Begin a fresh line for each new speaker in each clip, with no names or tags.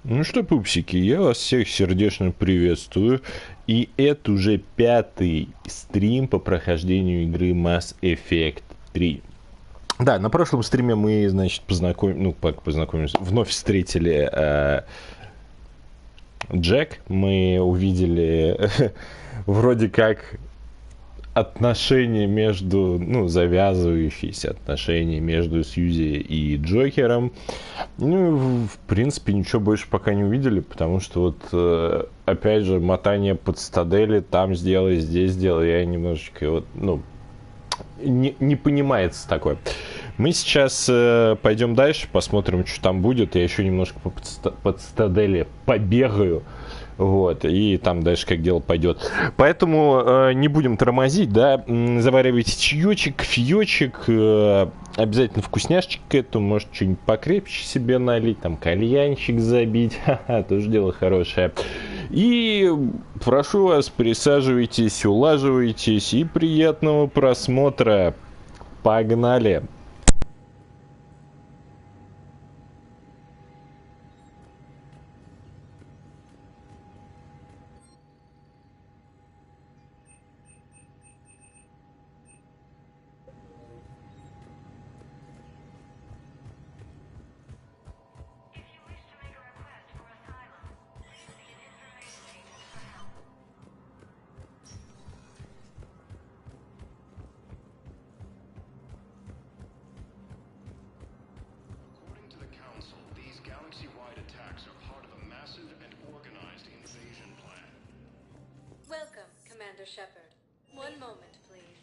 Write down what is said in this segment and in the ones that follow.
Ну что, пупсики, я вас всех сердечно приветствую. И это уже 5-й стрим по прохождению игры Mass Effect 3. Да, на прошлом стриме мы, значит, познакомились, вновь встретили Джек. Мы увидели вроде как отношения завязывающиеся отношения между Сьюзи и Джокером. Ну, в принципе, ничего больше пока не увидели, потому что опять же, мотание под стадели, там сделай, здесь сделай, я немножечко не понимается такое. Мы сейчас пойдем дальше, посмотрим, что там будет. Я еще немножко под стадели побегаю. Вот, и там дальше как дело пойдет. Поэтому не будем тормозить, да, заваривайте чаечек, фиечек, обязательно вкусняшечек к этому, может что-нибудь покрепче себе налить, там кальянчик забить, ха-ха, тоже дело хорошее. И прошу вас, присаживайтесь, улаживайтесь и приятного просмотра. Погнали!
Welcome, Commander Shepard. One moment, please.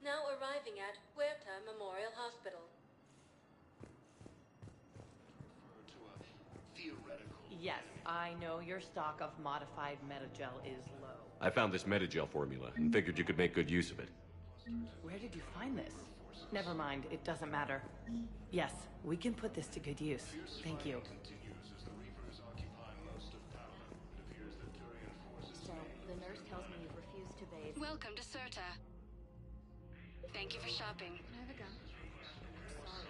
Now arriving at Huerta Memorial Hospital.
Yes, I know your stock of modified metagel is low.
I found this metagel formula and figured you could make good use of it.
Where did you find this? Never mind, it doesn't matter. Yes, we can put this to good use. Thank you.
So, the nurse tells me you've refused to bathe.
Welcome to Serta. Thank you for shopping.
Can I have a gun? Sorry.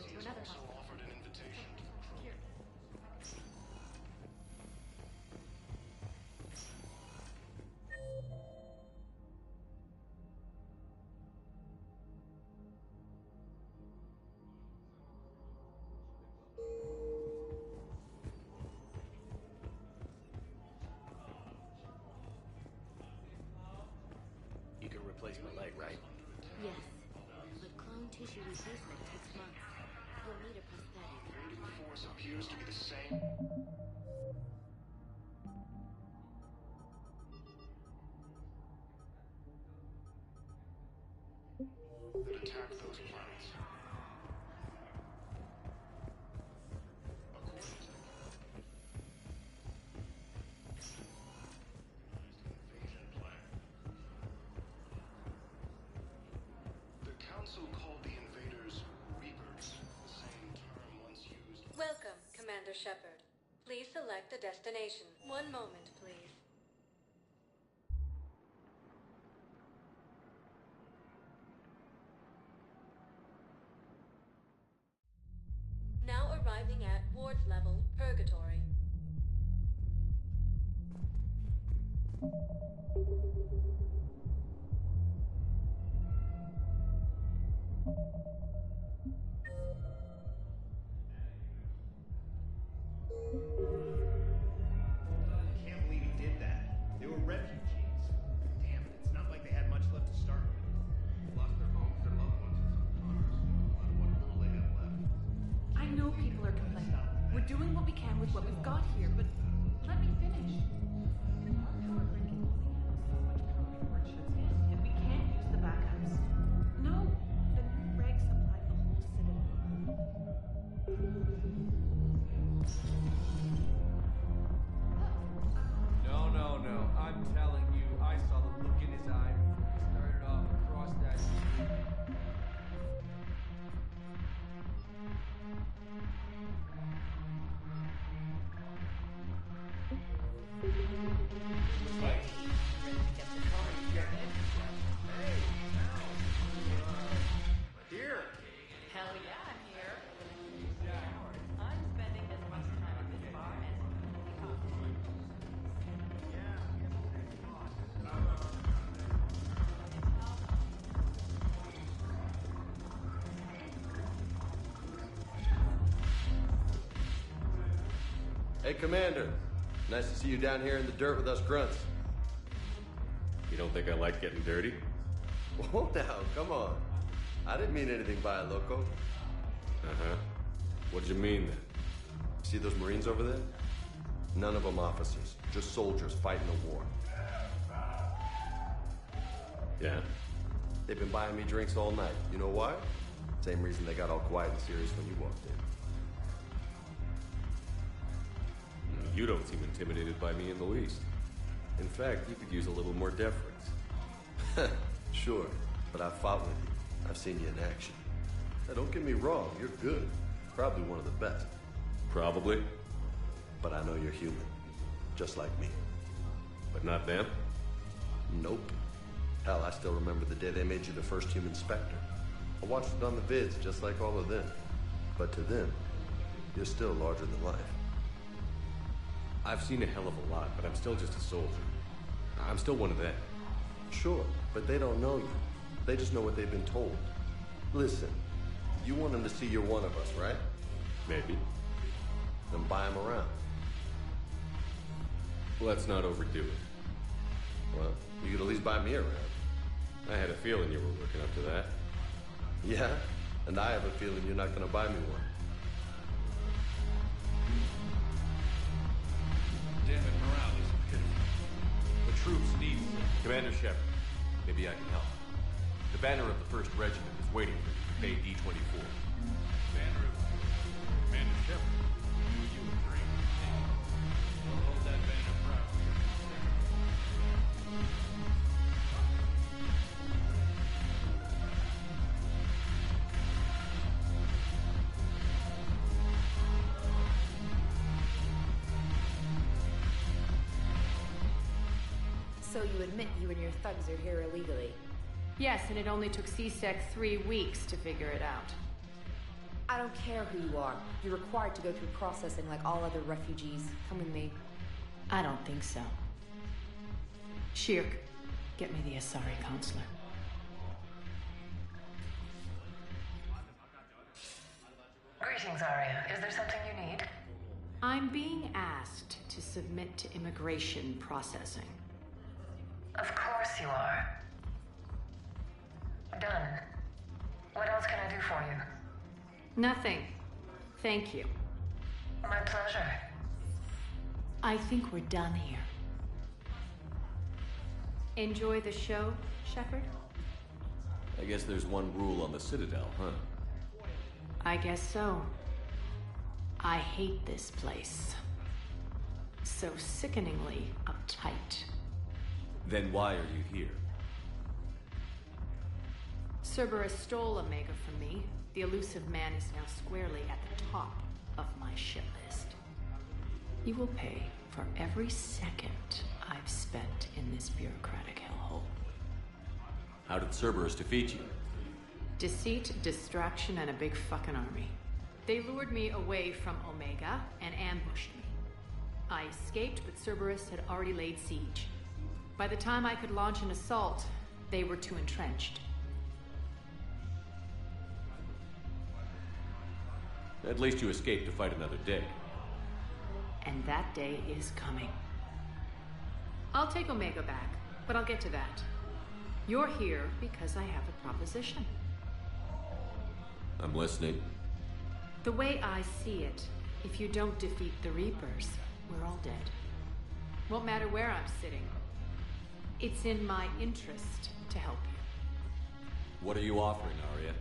To another hospital. Here.
You can replace my leg, right?
Yes, but clone tissue replacement takes months. You'll need a prosthetic.
The force appears to be the same. That attack those planets. According to invasion plan. The Council called the invaders Reapers, the same term once used.
Welcome, Commander Shepard. Please select a destination. One moment, please. Now arriving at Ward's level, Purgatory.
Can't believe he did that. They were refugees. Damn it, it's not like they had much left to start with. Lost their homes, their loved ones, and some what little they have left.
I know people are complaining. We're doing what we can with what we've got here, but let me finish. Our power grid can only handle so much power before it shuts down, and we can't use the backups. No, the new regs supply the whole citadel.
No. I'm telling you, I saw the look in his eye before he started off across that street.
Hey, Commander. Nice to see you down here in the dirt with us grunts.
You don't think I like getting dirty?
Whoa now, come on. I didn't mean anything by it, loco.
Uh-huh. What'd you mean then?
See those Marines over there? None of them officers, just soldiers fighting the war.
Yeah?
They've been buying me drinks all night. You know why? Same reason they got all quiet and serious when you walked in.
You don't seem intimidated by me in the least. In fact, you could use a little more deference.
Sure, but I've fought with you. I've seen you in action. Now, don't get me wrong, you're good. Probably one of the best.
Probably.
But I know you're human. Just like me.
But not them?
Nope. Hell, I still remember the day they made you the first human Spectre. I watched it on the vids, just like all of them. But to them, you're still larger than life.
I've seen a hell of a lot, but I'm still just a soldier. I'm still one of them.
Sure, but they don't know you. They just know what they've been told. Listen, you want them to see you're one of us, right?
Maybe.
Then buy them around.
Let's not overdo it.
Well, you could at least buy me around.
I had a feeling you were working up to that.
Yeah, and I have a feeling you're not gonna buy me one.
Damn it, morale is pitiful. The troops need me.
Commander Shepard, maybe I can help. The banner of the 1st Regiment is waiting for you, Bay D-24.
Banner of Commander Shepard. You a dream. We'll hold that banner proud.
So you admit you and your thugs are here illegally?
Yes, and it only took CSEC 3 weeks to figure it out.
I don't care who you are. You're required to go through processing like all other refugees. Come with me.
I don't think so. Shirk, get me the Asari consular.
Greetings, Arya. Is there something you need?
I'm being asked to submit to immigration processing.
Of course you are. Done. What else can I do for you?
Nothing. Thank you.
My pleasure.
I think we're done here. Enjoy the show, Shepard?
I guess there's one rule on the Citadel, huh?
I guess so. I hate this place. So sickeningly uptight.
Then why are you here?
Cerberus stole Omega from me. The elusive man is now squarely at the top of my shit list. You will pay for every second I've spent in this bureaucratic hellhole.
How did Cerberus defeat you?
Deceit, distraction, and a big fucking army. They lured me away from Omega and ambushed me. I escaped, but Cerberus had already laid siege. By the time I could launch an assault, they were too entrenched.
At least you escaped to fight another day.
And that day is coming. I'll take Omega back, but I'll get to that. You're here because I have a proposition.
I'm listening.
The way I see it, if you don't defeat the Reapers, we're all dead. Won't matter where I'm sitting. It's in my interest to help you.
What are you offering, Arya?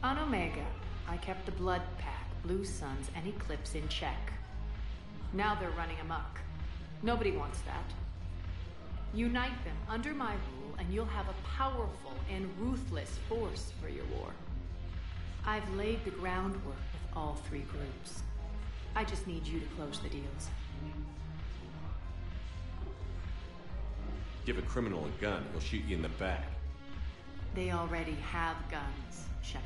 On Omega, I kept the Blood Pack, Blue Suns, and Eclipse in check. Now they're running amok. Nobody wants that. Unite them under my rule, and you'll have a powerful and ruthless force for your war. I've laid the groundwork with all 3 groups. I just need you to close the deals.
Give a criminal a gun, he'll shoot you in the back.
They already have guns, Shepard.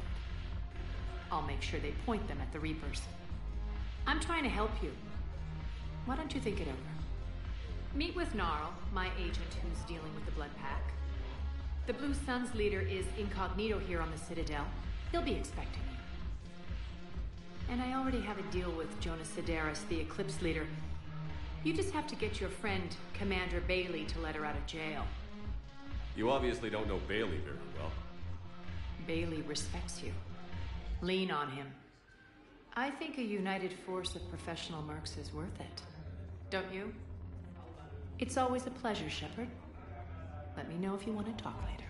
I'll make sure they point them at the Reapers. I'm trying to help you. Why don't you think it over? Meet with Gnarl, my agent who's dealing with the Blood Pack. The Blue Suns leader is incognito here on the Citadel. He'll be expecting you. And I already have a deal with Jonas Sedaris, the Eclipse leader. You just have to get your friend, Commander Bailey, to let her out of jail.
You obviously don't know Bailey very well.
Bailey respects you. Lean on him. I think a united force of professional mercs is worth it. Don't you? It's always a pleasure, Shepard. Let me know if you want to talk later.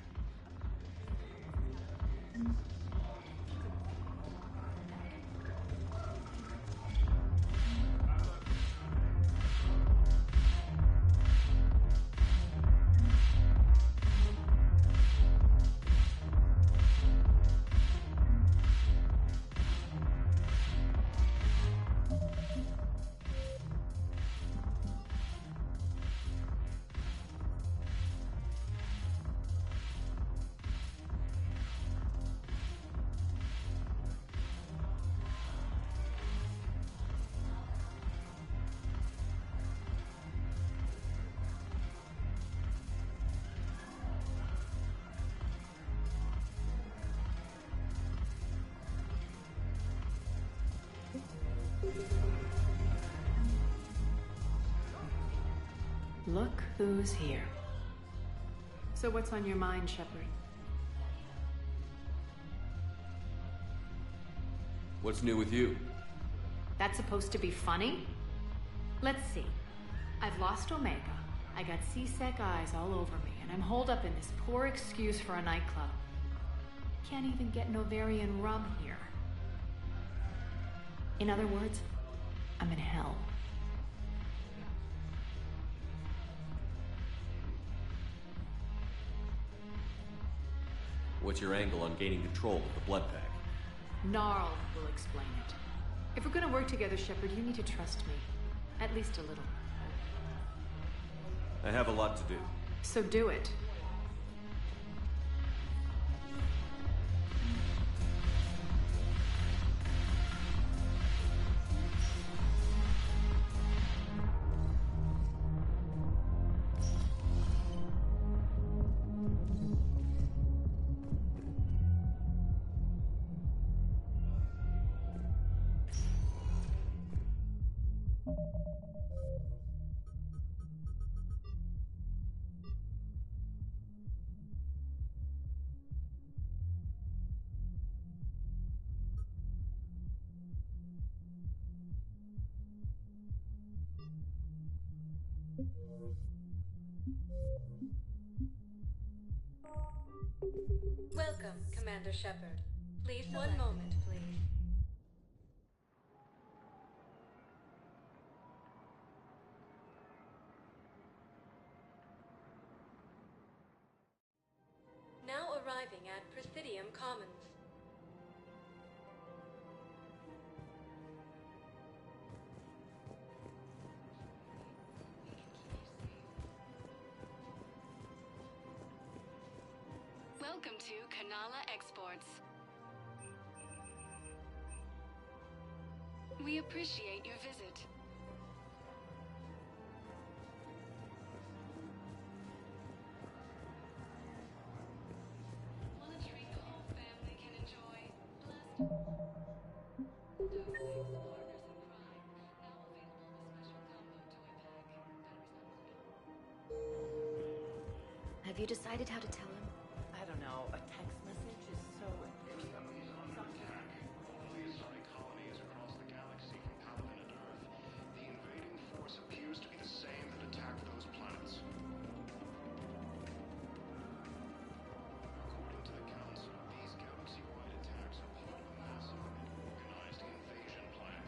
Look who's here. So what's on your mind, Shepard?
What's new with you?
That's supposed to be funny? Let's see. I've lost Omega. I got C-Sec eyes all over me, and I'm holed up in this poor excuse for a nightclub. Can't even get Novarian rum here. In other words, I'm in hell.
What's your angle on gaining control of the blood pack?
Gnarl will explain it. If we're gonna work together, Shepard, you need to trust me. At least a little.
I have a lot to do.
So do it.
Welcome, Commander Shepard. Please, one moment, please. Now arriving at Presidium Commons.
Welcome to Kanala Exports. We appreciate your visit. Want a treat the whole family can enjoy? Blessed. Don't thanks, partners in crime. Now available the special combo toy pack. Batteries
Have you decided how to tell him?
I don't know. A text message is so impersonal.
Colonies across the galaxy from Paladin and Earth. The invading force appears to be the same that attacked those planets. According to the Council, these galaxy-wide attacks are part of a massive and organized invasion plan.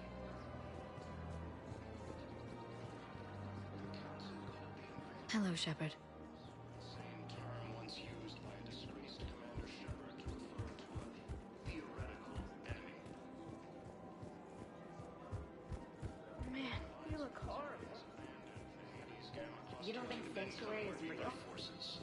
The Council called the invaders
Hello, Shepard.
the same term once used by a disgraced Commander Shepard to refer to a theoretical enemy.
Man, you look horrible. You don't think Sanctuary is real?
Forces.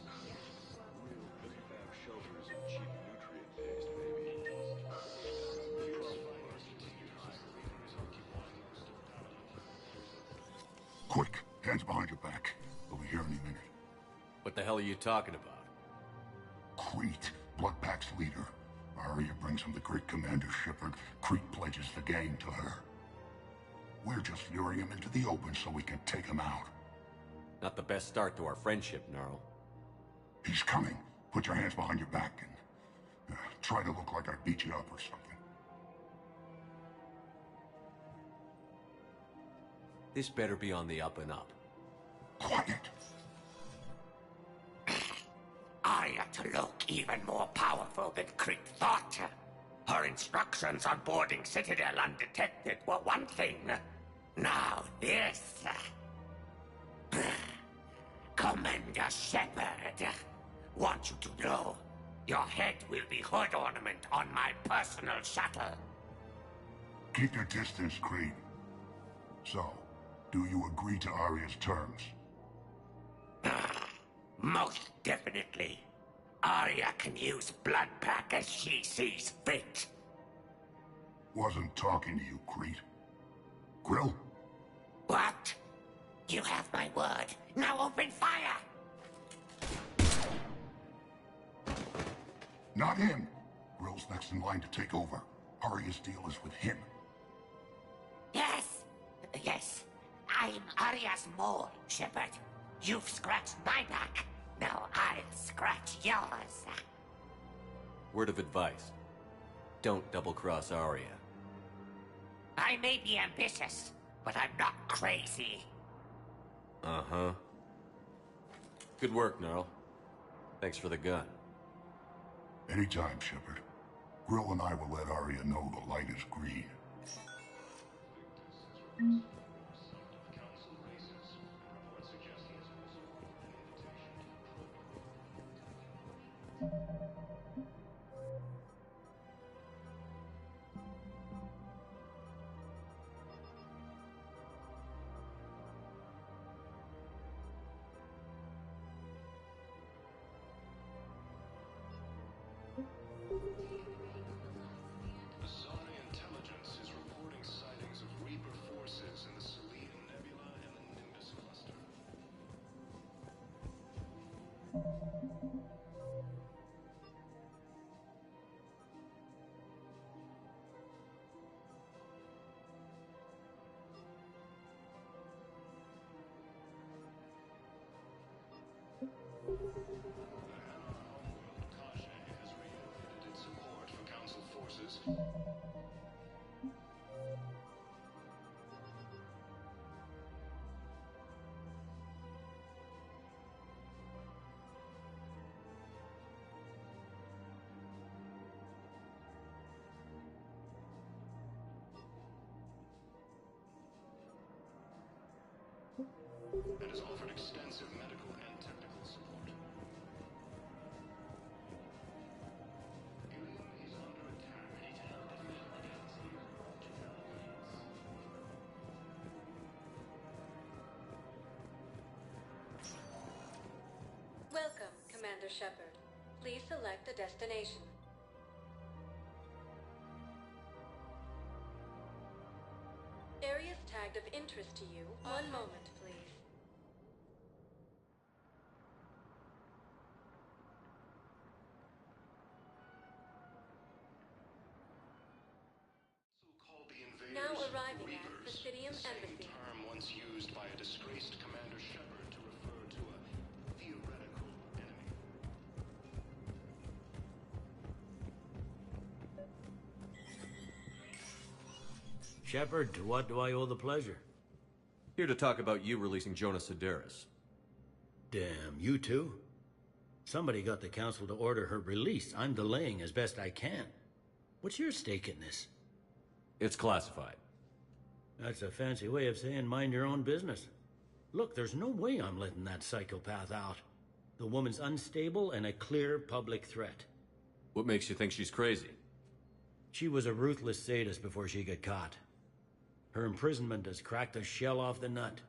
Quick, hands behind your back. We'll be here any minute.
What the hell are you talking about?
Crete, Bloodpack's leader. Our Arya brings him the great Commander Shepard, Crete pledges the gang to her. We're just luring him into the open so we can take him out.
Not the best start to our friendship, Gnarl.
He's coming. Put your hands behind your back and try to look like I beat you up or something.
This better be on the up and up.
Quiet.
Arya to look even more powerful than Crete thought. Her instructions on boarding Citadel undetected were one thing. Now this. Commander Shepard, want you to know, your head will be hood ornament on my personal shuttle.
Keep your distance, Crete. So, do you agree to Arya's terms?
Most definitely. Arya can use Bloodpack as she sees fit.
Wasn't talking to you, Crete. Grill?
What? You have my word. Now open fire!
Not him. Grill's next in line to take over. Arya's deal is with him.
Yes. Yes. I'm Arya's mole, Shepard. You've scratched my back. Now I'll scratch yours.
Word of advice. Don't double-cross Arya.
I may be ambitious, but I'm not crazy.
Uh-huh. Good work, Gnarl. Thanks for the gun.
Anytime, Shepard. Grill and I will let Arya know the light is green.
Azari intelligence is reporting sightings of Reaper forces in the Selene Nebula and the Nimbus cluster. Has reiterated its support for Council forces. And has offered extensive medical and technical support. Ilium is under attack. I need to help defend the galaxy.
Welcome, Commander Shepard. Please select a destination. Areas tagged of interest to you. One moment, please.
Called the invaders
Now arriving at
Reapers,
Presidium
the same
Embassy.
term once used by a disgraced Commander Shepard to refer to a theoretical enemy.
Shepard, to what do I owe the pleasure?
Here to talk about you releasing Jonas Sedaris.
Damn, you too? Somebody got the council to order her release. I'm delaying as best I can. What's your stake in this?
It's classified.
That's a fancy way of saying mind your own business. Look, there's no way I'm letting that psychopath out. The woman's unstable and a clear public threat.
What makes you think she's crazy?
She was a ruthless sadist before she got caught. Her imprisonment has cracked the shell off the nut.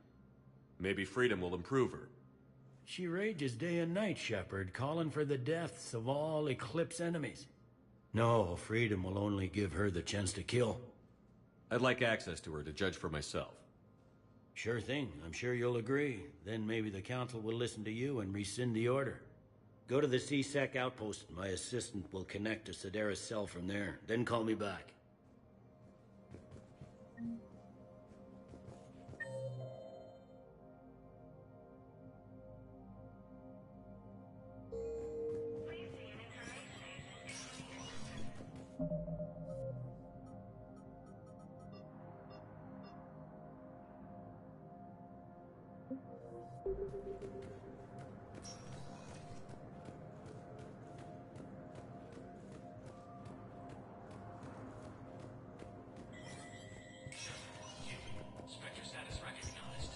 Maybe freedom will improve her.
She rages day and night, Shepard, calling for the deaths of all Eclipse enemies. No, freedom will only give her the chance to kill.
I'd like access to her to judge for myself.
Sure thing. I'm sure you'll agree. Then maybe the council will listen to you and rescind the order. Go to the C-Sec outpost. My assistant will connect to Sedaris' cell from there. Then call me back.
Spectre status recognized.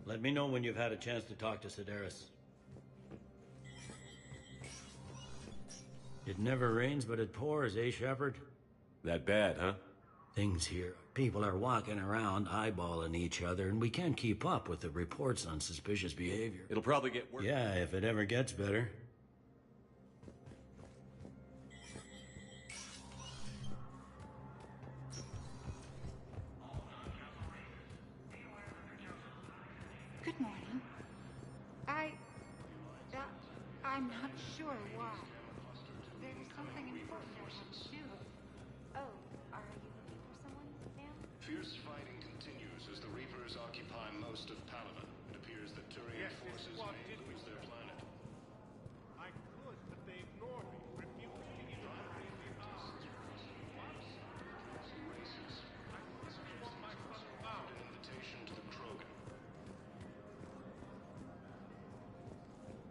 Let me know when you've had a chance to talk to Sedaris. It never rains, but it pours, eh, Shepard?
That bad, huh?
Things here. People are walking around, eyeballing each other, and we can't keep up with the reports on suspicious behavior.
It'll probably get worse.
Yeah, if it ever gets better.
Good morning. I'm not sure why. There's something important I have to do.
Oh, are you looking for someone, ma'am?
Fierce fighting continues as the Reapers occupy most of Paloma. It appears that Turian forces may lose their planet.
I could, but they ignore me. Refuse to give me
Races.
I simply want my son found.
An invitation to the Krogan.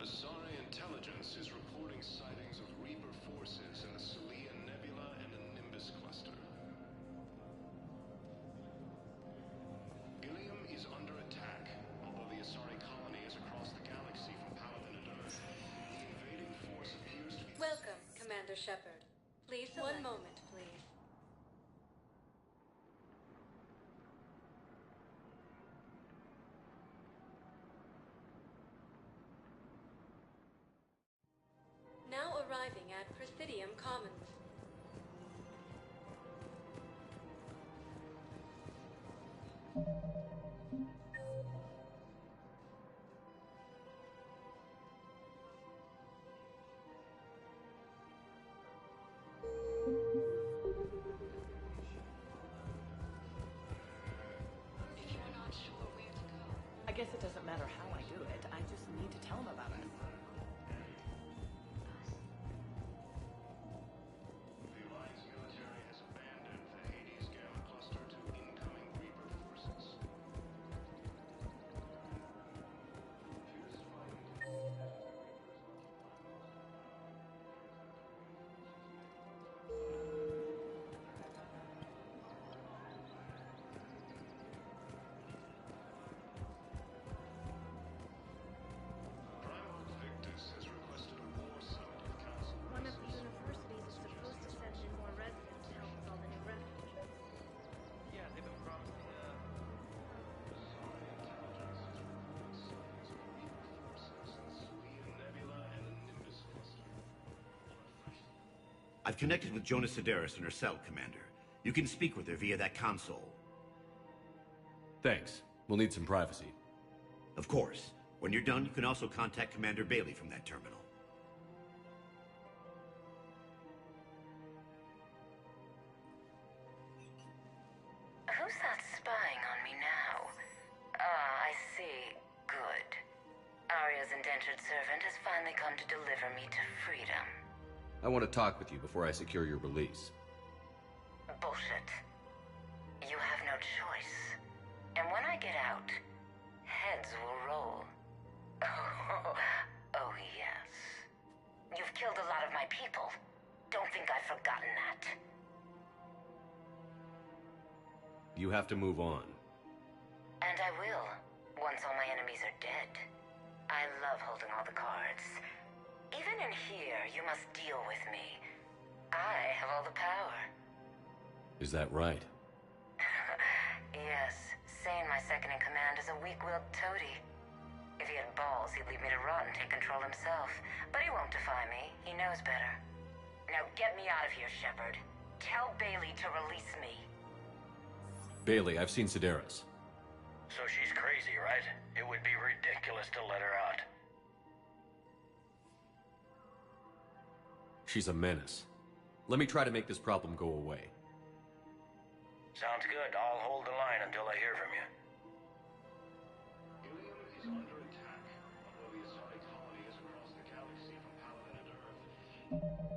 Asari intelligence is reporting sightings of Reaper forces in the Celia Nebula and the Nimbus cluster. Ilium is under attack, although the Asari colony is across the galaxy from Paladin and Earth. The invading force appears to be...
Welcome, Commander Shepard. Please, one moment, please. Now arriving at Presidium Commons.
If you're not sure where to go,
I guess it doesn't matter how I do it. I just need to tell him about it.
The Alliance military has abandoned the Hades Gamma cluster to incoming Reaper forces. Primarch Victus has requested a war summit with Council.
One of the universities is supposed to send in more residents to help with all the new refugees.
Yeah, they've been promising,
I've connected with Jonas Sedaris and her cell, Commander. You can speak with her via that console.
Thanks. We'll need some privacy.
Of course. When you're done, you can also contact Commander Bailey from that terminal.
Who's that spying on me now? Ah, I see. Good. Arya's indentured servant has finally come to deliver me to freedom.
I want to talk with you before I secure your release.
Bullshit. You have no choice. And when I get out, heads will roll. Oh, yes. You've killed a lot of my people. Don't think I've forgotten that.
You have to move on.
And I will, once all my enemies are dead. I love holding all the cards. Even in here, you must deal with me. I have all the power.
Is that right?
Yes, Sane, my second in command, is a weak-willed toady. If he had balls, he'd leave me to rot and take control himself. But he won't defy me. He knows better. Now get me out of here, Shepard. Tell Bailey to release me.
Bailey, I've seen Sedaris.
So she's crazy, right? It would be ridiculous to let her out.
She's a menace. Let me try to make this problem go away.
Sounds good. I'll hold the line until I hear from you.
Ilium is under attack. Although the Asari colony is across the galaxy from Paladin and Earth.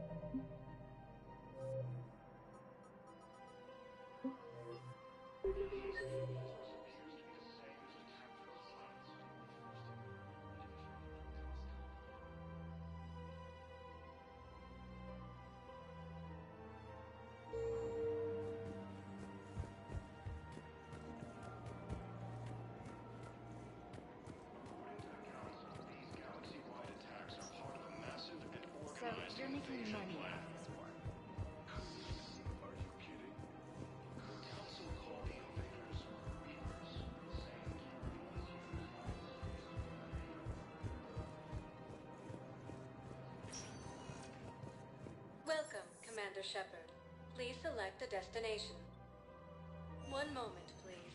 So you're making money off this war?
Are you kidding? The Council called the invaders Reapers. The same term was used.
Welcome, Commander Shepard. Please select a destination. One moment, please.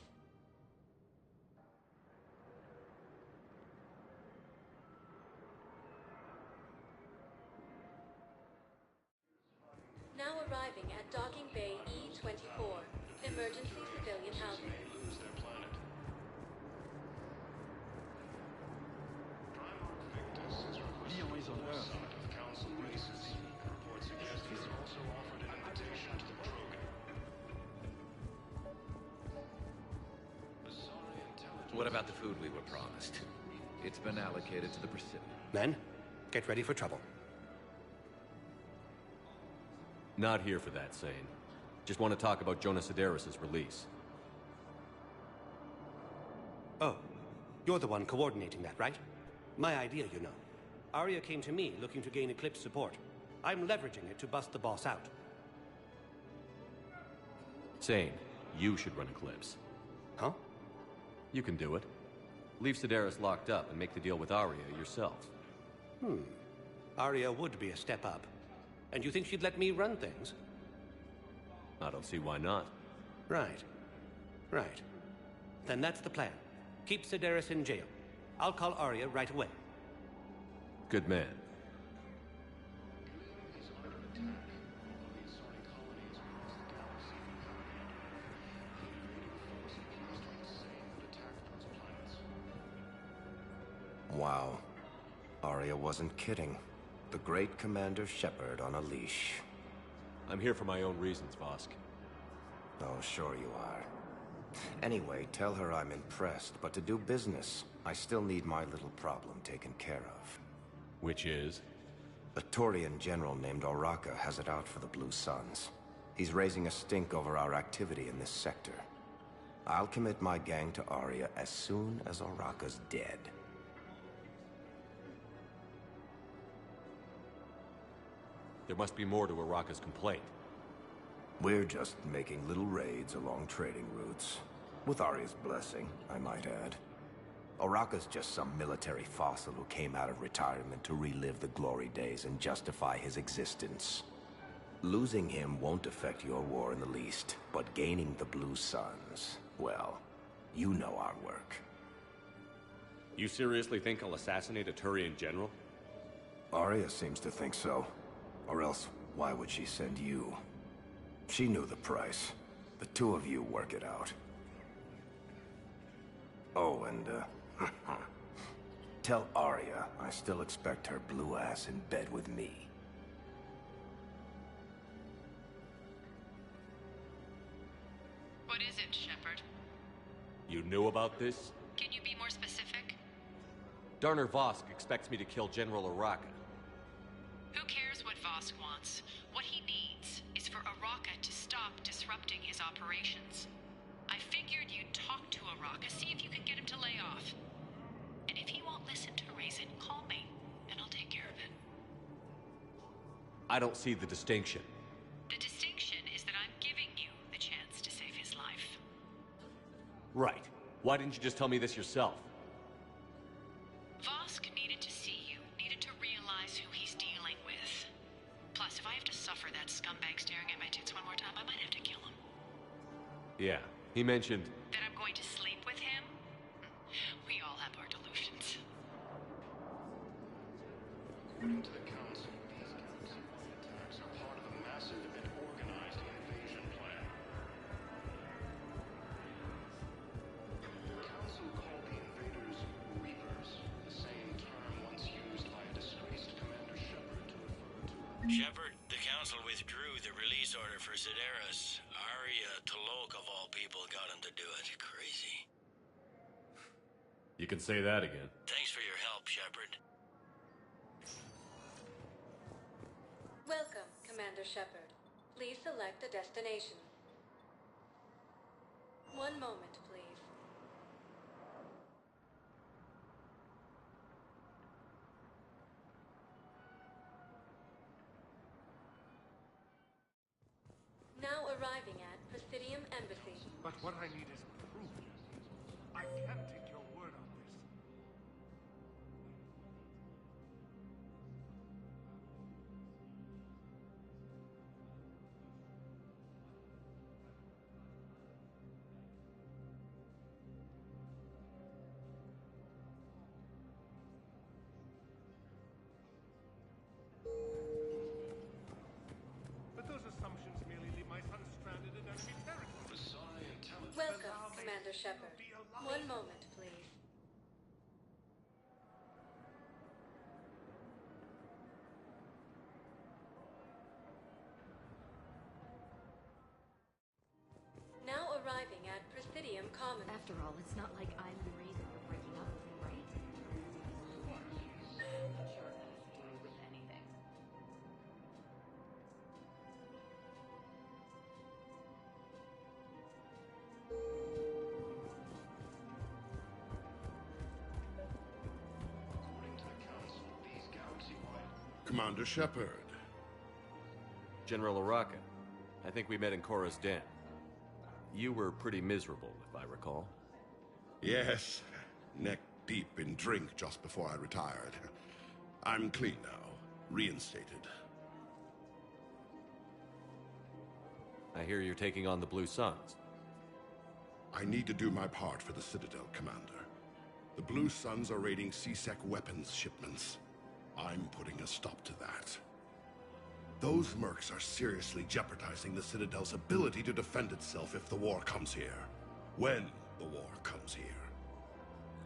Now arriving at Docking Bay E-24, emergency civilian housing.
Lose their planet. Primarch Victus is requesting the north side of Council bases. Reports suggest he's also offered an invitation to the Krogan. Asari intelligence.
What about the food we were promised? It's been allocated to the Presidium.
Men, get ready for trouble.
Not here for that, Sane. Just want to talk about Jonas Sedaris' release.
Oh, you're the one coordinating that, right? My idea, you know. Arya came to me looking to gain Eclipse support. I'm leveraging it to bust the boss out.
Sane, you should run Eclipse.
Huh?
You can do it. Leave Sedaris locked up and make the deal with Arya yourself.
Arya would be a step up. And you think she'd let me run things?
I don't see why not.
Right. Right. Then that's the plan. Keep Sedaris in jail. I'll call Arya right away.
Good man.
Wow. Arya wasn't kidding. The great Commander Shepard on a leash.
I'm here for my own reasons, Vosk.
Oh, sure you are. Anyway, tell her I'm impressed, but to do business, I still need my little problem taken care of.
Which is?
A Turian general named Oraka has it out for the Blue Suns. He's raising a stink over our activity in this sector. I'll commit my gang to Arya as soon as Oraka's dead.
There must be more to Oraka's complaint.
We're just making little raids along trading routes. With Arya's blessing, I might add. Oraka's just some military fossil who came out of retirement to relive the glory days and justify his existence. Losing him won't affect your war in the least, but gaining the Blue Suns, well, you know our work.
You seriously think I'll assassinate a Turian general?
Arya seems to think so. Or else, why would she send you? She knew the price. The two of you work it out. Oh, and, tell Arya I still expect her blue ass in bed with me.
What is it, Shepard?
You knew about this?
Can you be more specific?
Darner Vosk expects me to kill General Oraka.
disrupting his operations. I figured you'd talk to Araka, see if you could get him to lay off. And if he won't listen to reason, call me, and I'll take care of it.
I don't see the distinction.
The distinction is that I'm giving you the chance to save his life.
Right. Why didn't you just tell me this yourself?
Vosk needed to see you, needed to realize who he's dealing with. Plus, if I have to suffer that scumbag staring at my tits one more time, I might have to kill him.
Yeah, he mentioned...
That I'm going to sleep with him? We all have our delusions.
According to the Council, these galaxy-wide attacks are part of a massive and organized invasion plan. The Council called the invaders Reapers, the same term once used by a disgraced Commander Shepard to refer to...
Shepard, the Council withdrew the release order for Sideris. Arya Talok, of all people, got him to do it. Crazy.
You can say that again.
Thanks for your help, Shepard.
Welcome, Commander Shepard. Please select a destination. One moment, please. Now arriving at Presidium Embassy.
But what I need is proof. I can't take your word on this. But those assumptions merely leave my son stranded in enemy territory.
Welcome, Commander Shepard. One moment, please. Now arriving at Presidium Commons.
After all, it's not like I'm the reason you're breaking up with him, right? I'm not sure if that has to do with anything.
According to the Council, these galaxy-wide...
Commander Shepard.
General Araka, I think we met in Korra's den. You were pretty miserable, if I recall.
Yes, neck deep in drink just before I retired. I'm clean now, reinstated.
I hear you're taking on the Blue Suns.
I need to do my part for the Citadel, Commander. The Blue Suns are raiding C-Sec weapons shipments. I'm putting a stop to that. Those mercs are seriously jeopardizing the Citadel's ability to defend itself if the war comes here. When the war comes here.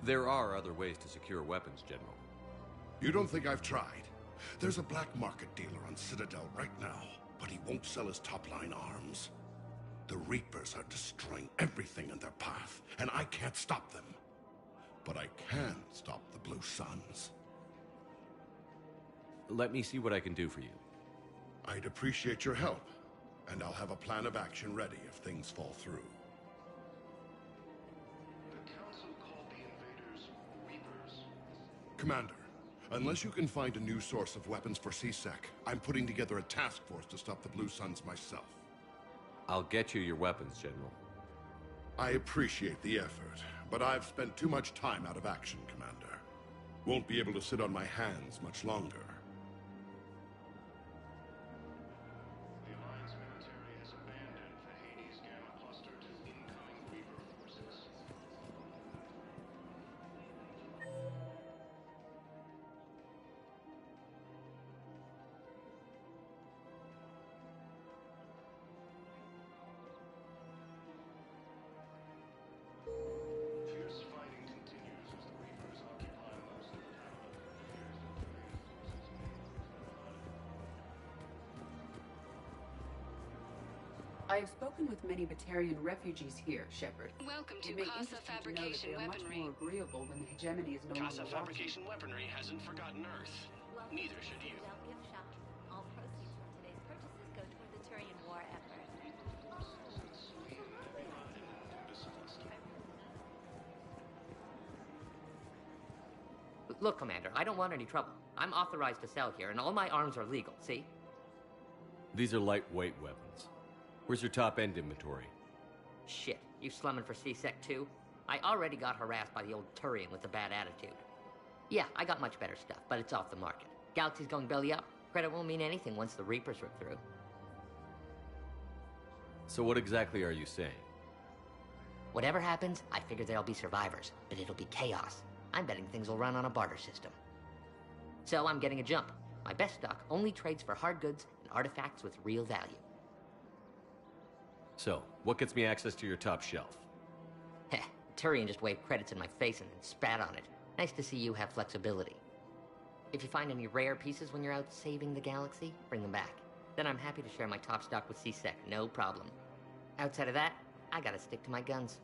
There are other ways to secure weapons, General.
You don't think I've tried? There's a black market dealer on Citadel right now, but he won't sell his top-line arms. The Reapers are destroying everything in their path, and I can't stop them. But I can stop the Blue Suns.
Let me see what I can do for you.
I'd appreciate your help, and I'll have a plan of action ready if things fall through.
The Council called the invaders Reapers.
Commander, unless you can find a new source of weapons for C-Sec, I'm putting together a task force to stop the Blue Suns myself.
I'll get you your weapons, General.
I appreciate the effort, but I've spent too much time out of action, Commander. Won't be able to sit on my hands much longer.
The Alliance military has abandoned the Hades Gamma cluster to incoming Reaper forces. Fierce fighting continues as the Reapers occupy most of the town.
I have spoken with many Batarian refugees here, Shepard.
Welcome to
It may
Casa
interest you to know that
Fabrication
they are much
Weaponry.
more agreeable when the hegemony is no
Casa
longer
Fabrication Weaponry hasn't forgotten Earth. Neither should you.
Gift shop. All proceeds from today's purchases go toward the Turian war effort.
Look, Commander, I don't want any trouble. I'm authorized to sell here, and all my arms are legal, see?
These are lightweight weapons. Where's your top-end inventory?
Shit, you slumming for C-Sec too? I already got harassed by the old Turian with a bad attitude. Yeah, I got much better stuff, but it's off the market. Galaxy's going belly up. Credit won't mean anything once the Reapers rip through.
So what exactly are you saying?
Whatever happens, I figure there'll be survivors, but it'll be chaos. I'm betting things will run on a barter system. So I'm getting a jump. My best stock only trades for hard goods and artifacts with real value.
So, what gets me access to your top shelf?
Heh, Turian just waved credits in my face and then spat on it. Nice to see you have flexibility. If you find any rare pieces when you're out saving the galaxy, bring them back. Then I'm happy to share my top stock with C-Sec, no problem. Outside of that, I gotta stick to my guns.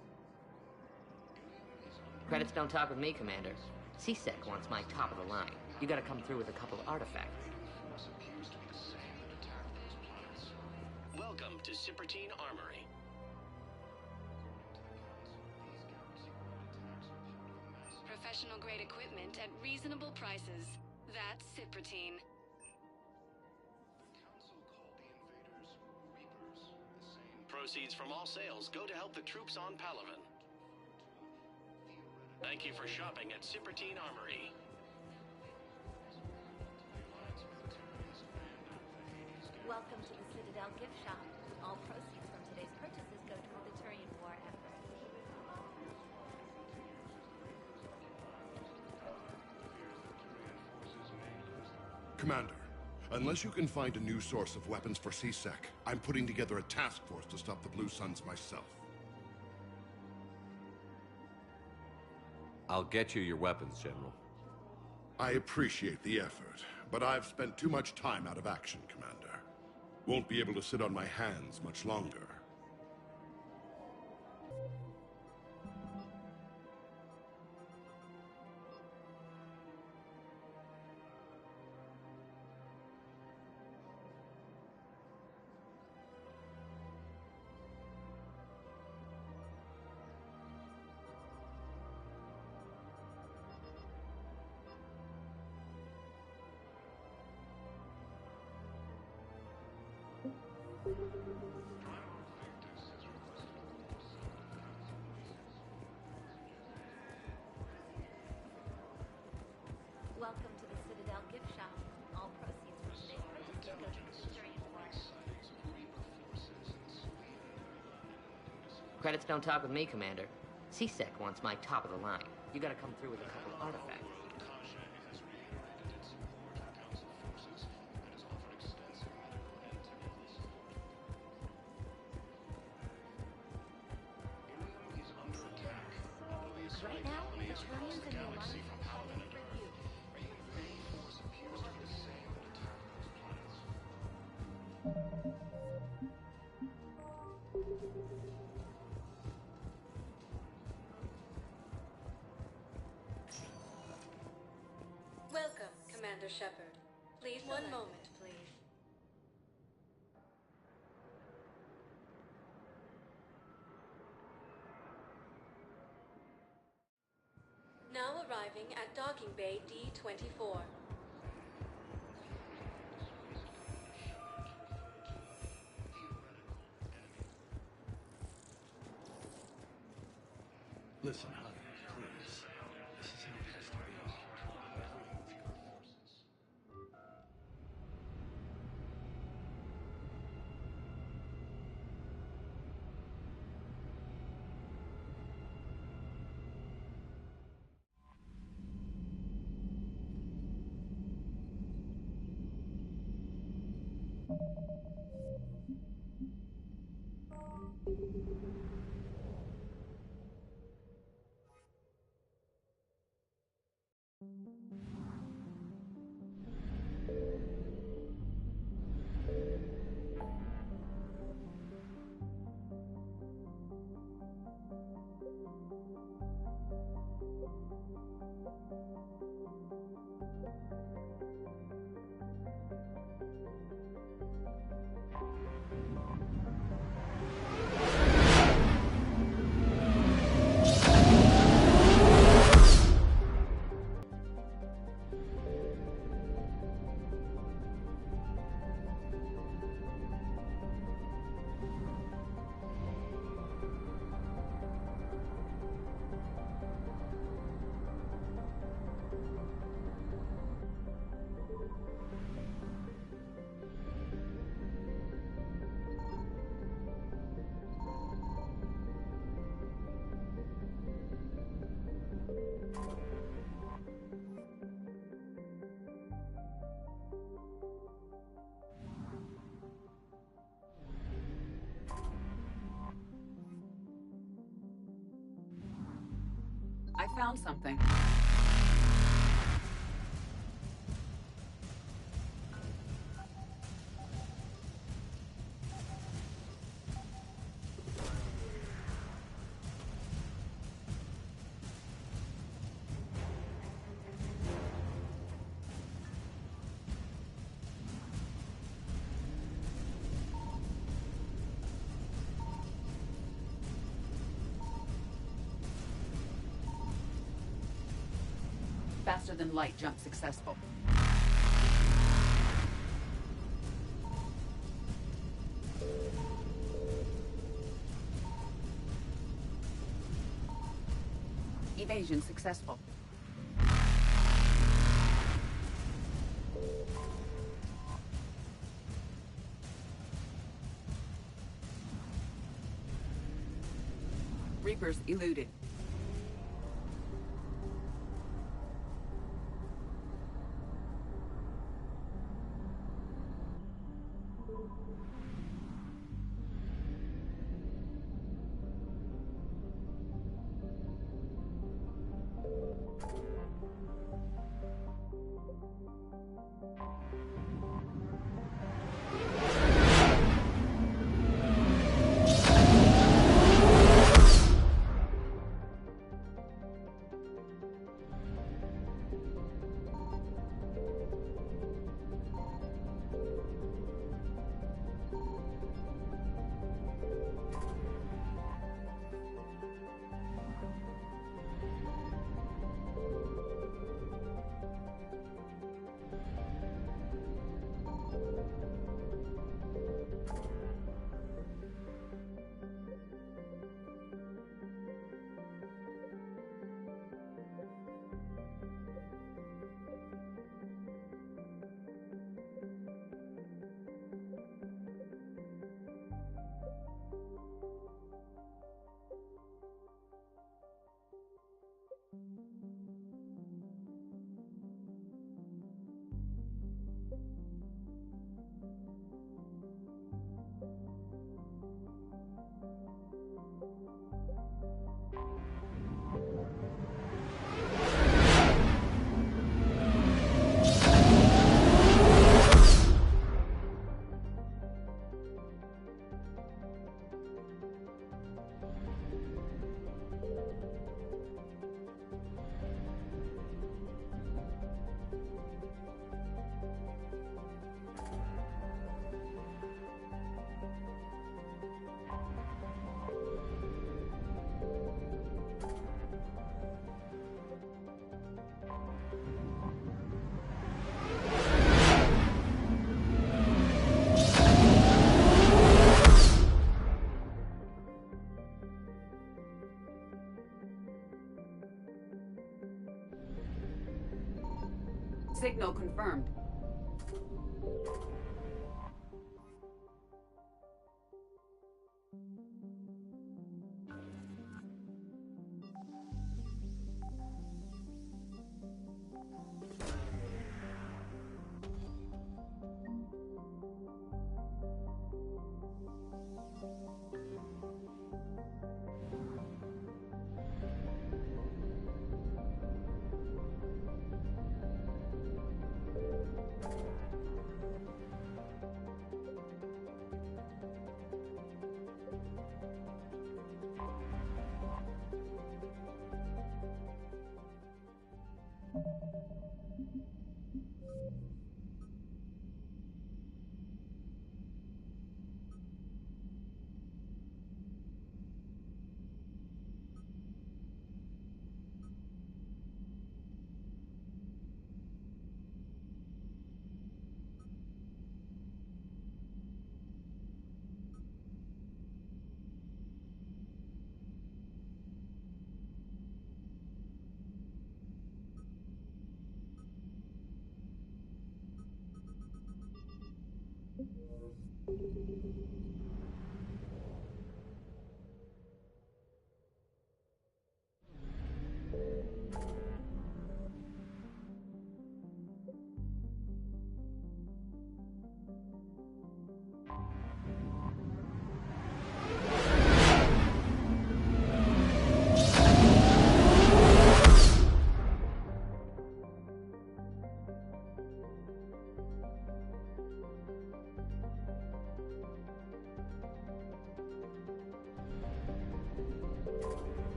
Credits don't talk with me, Commander. C-Sec wants my top of the line. You gotta come through with a couple of artifacts.
Welcome to Cypertine Armory.
Professional-grade equipment at reasonable prices. That's Cypertine.
Proceeds from all sales go to help the troops on Palaven. Thank you for shopping at Cypertine Armory.
Welcome to the Citadel gift shop. All proceeds from today's purchases go toward the Turian War effort.
Commander, unless you can find a new source of weapons for C-Sec, I'm putting together a task force to stop the Blue Suns myself.
I'll get you your weapons, General.
I appreciate the effort, but I've spent too much time out of action, Commander. Won't be able to sit on my hands much longer.
Welcome to the Citadel gift shop. All proceeds from today's purchases go to the Turian War.
Credits don't talk with me, Commander. C-Sec wants my top of the line. You gotta come through with a couple of artifacts.
Right now, the Turians and the Alliance are calling for you.
Welcome, Commander Shepard. Please, one moment, please. Now arriving at Docking Bay D-24.
Listen, honey, please. This is how it has to be.
found something. Faster than light jump successful. Evasion successful. Reapers eluded. Signal confirmed.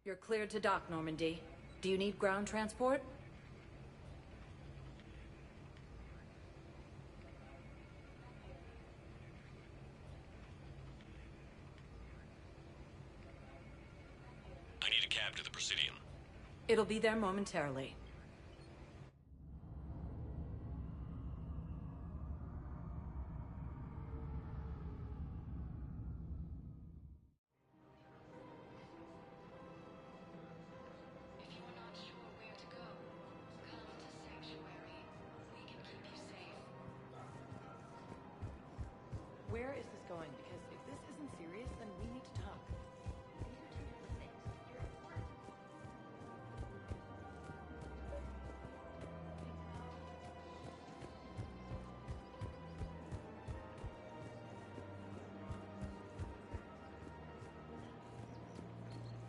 You're cleared to dock, Normandy. Do you need ground transport?
I need a cab to the Presidium.
It'll be there momentarily.
If you're not sure where to go, come to Sanctuary. We can keep you safe.
Where is this going? Because if this isn't serious, then we need to talk.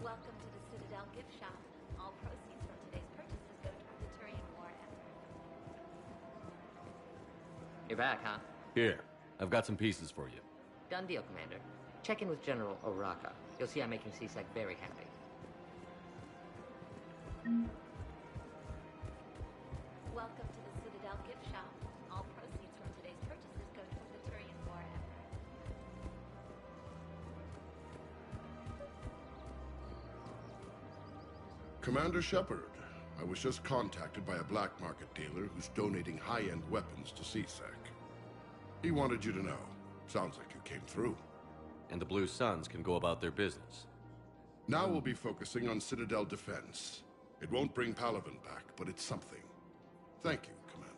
Welcome to the Citadel gift shop. All proceeds from today's purchases go toward the Turian War effort.
You're back, huh?
Here, I've got some pieces for you.
Done deal, Commander. Check in with General Oraka. You'll see I'm making CSEC very happy.
Welcome to the Citadel gift shop. All proceeds from today's purchases go toward the Turian War effort.
Commander Shepard, I was just contacted by a black market dealer who's donating high-end weapons to CSEC. He wanted you to know. Sounds like you came through.
And the Blue Suns can go about their business.
Now we'll be focusing on Citadel defense. It won't bring Palaven back, but it's something. Thank you, Commander.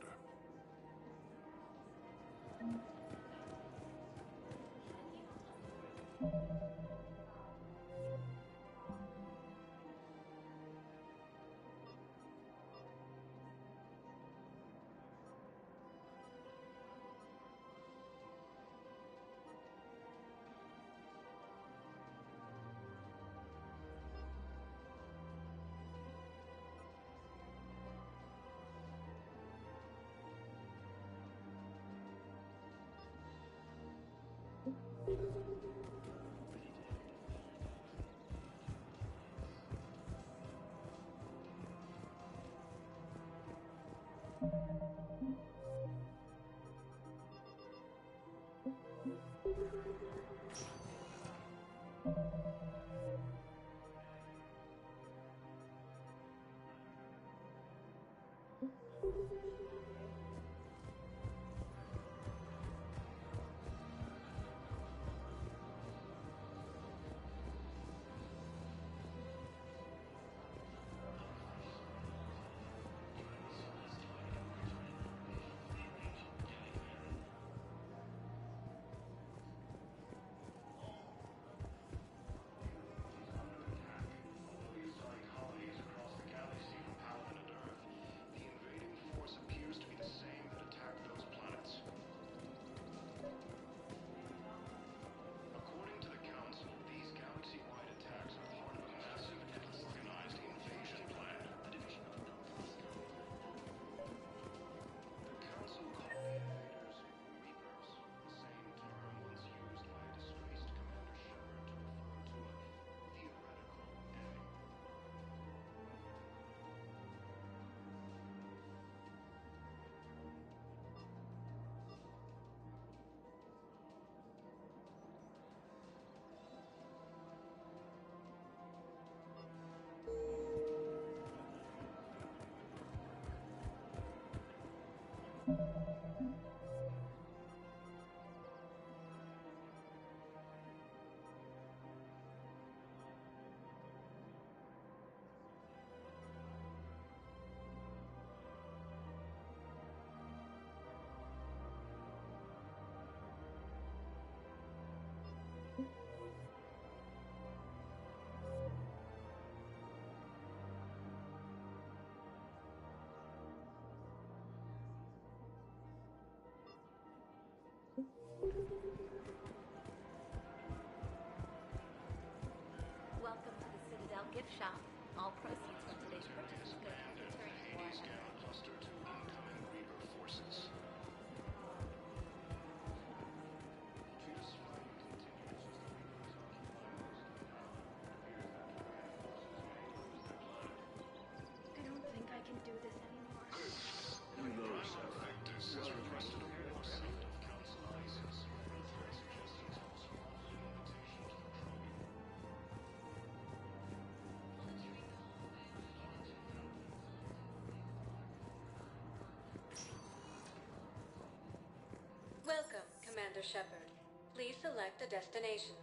Commander Shepard. Please select a destination.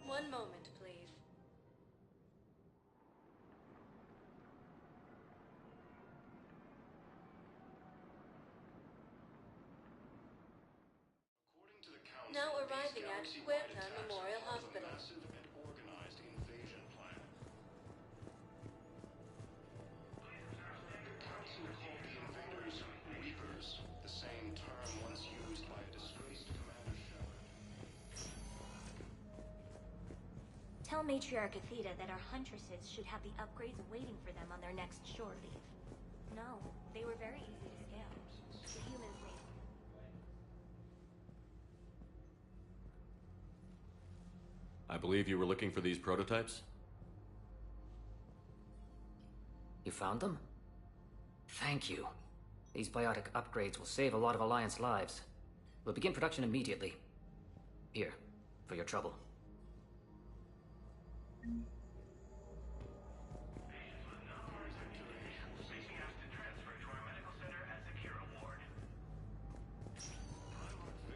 One moment, please. Now arriving at Huerta Memorial Hospital.
Massive and organized invasion plan. The Council called the invaders Reapers, the same term once used by a disgraced Commander Shepard.
Tell Matriarch Athena that our huntresses should have the upgrades waiting for them on their next shore leave. No, they were very easy to scale. The humans made
I believe you were looking for these prototypes?
You found them? Thank you. These biotic upgrades will save a lot of Alliance lives. We'll begin production immediately. Here, for your trouble.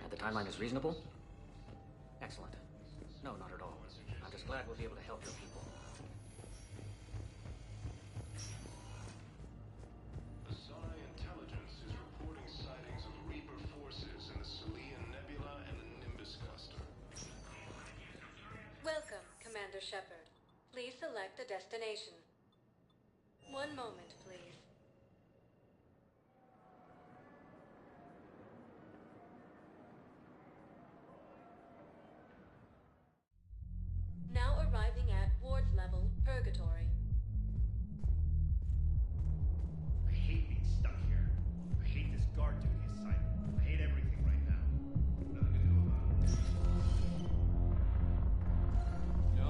And the timeline is reasonable? Excellent. No, not at all. I'm just glad we'll be able to help your people.
Asai Intelligence is reporting sightings of Reaper forces in the Salian Nebula and the Nimbus cluster.
Welcome, Commander Shepard. Please select a destination. One moment, please. Now arriving at Ward's level, Purgatory.
I hate being stuck here. I hate this guard duty assignment. I hate everything right now. Nothing to do about it.
No.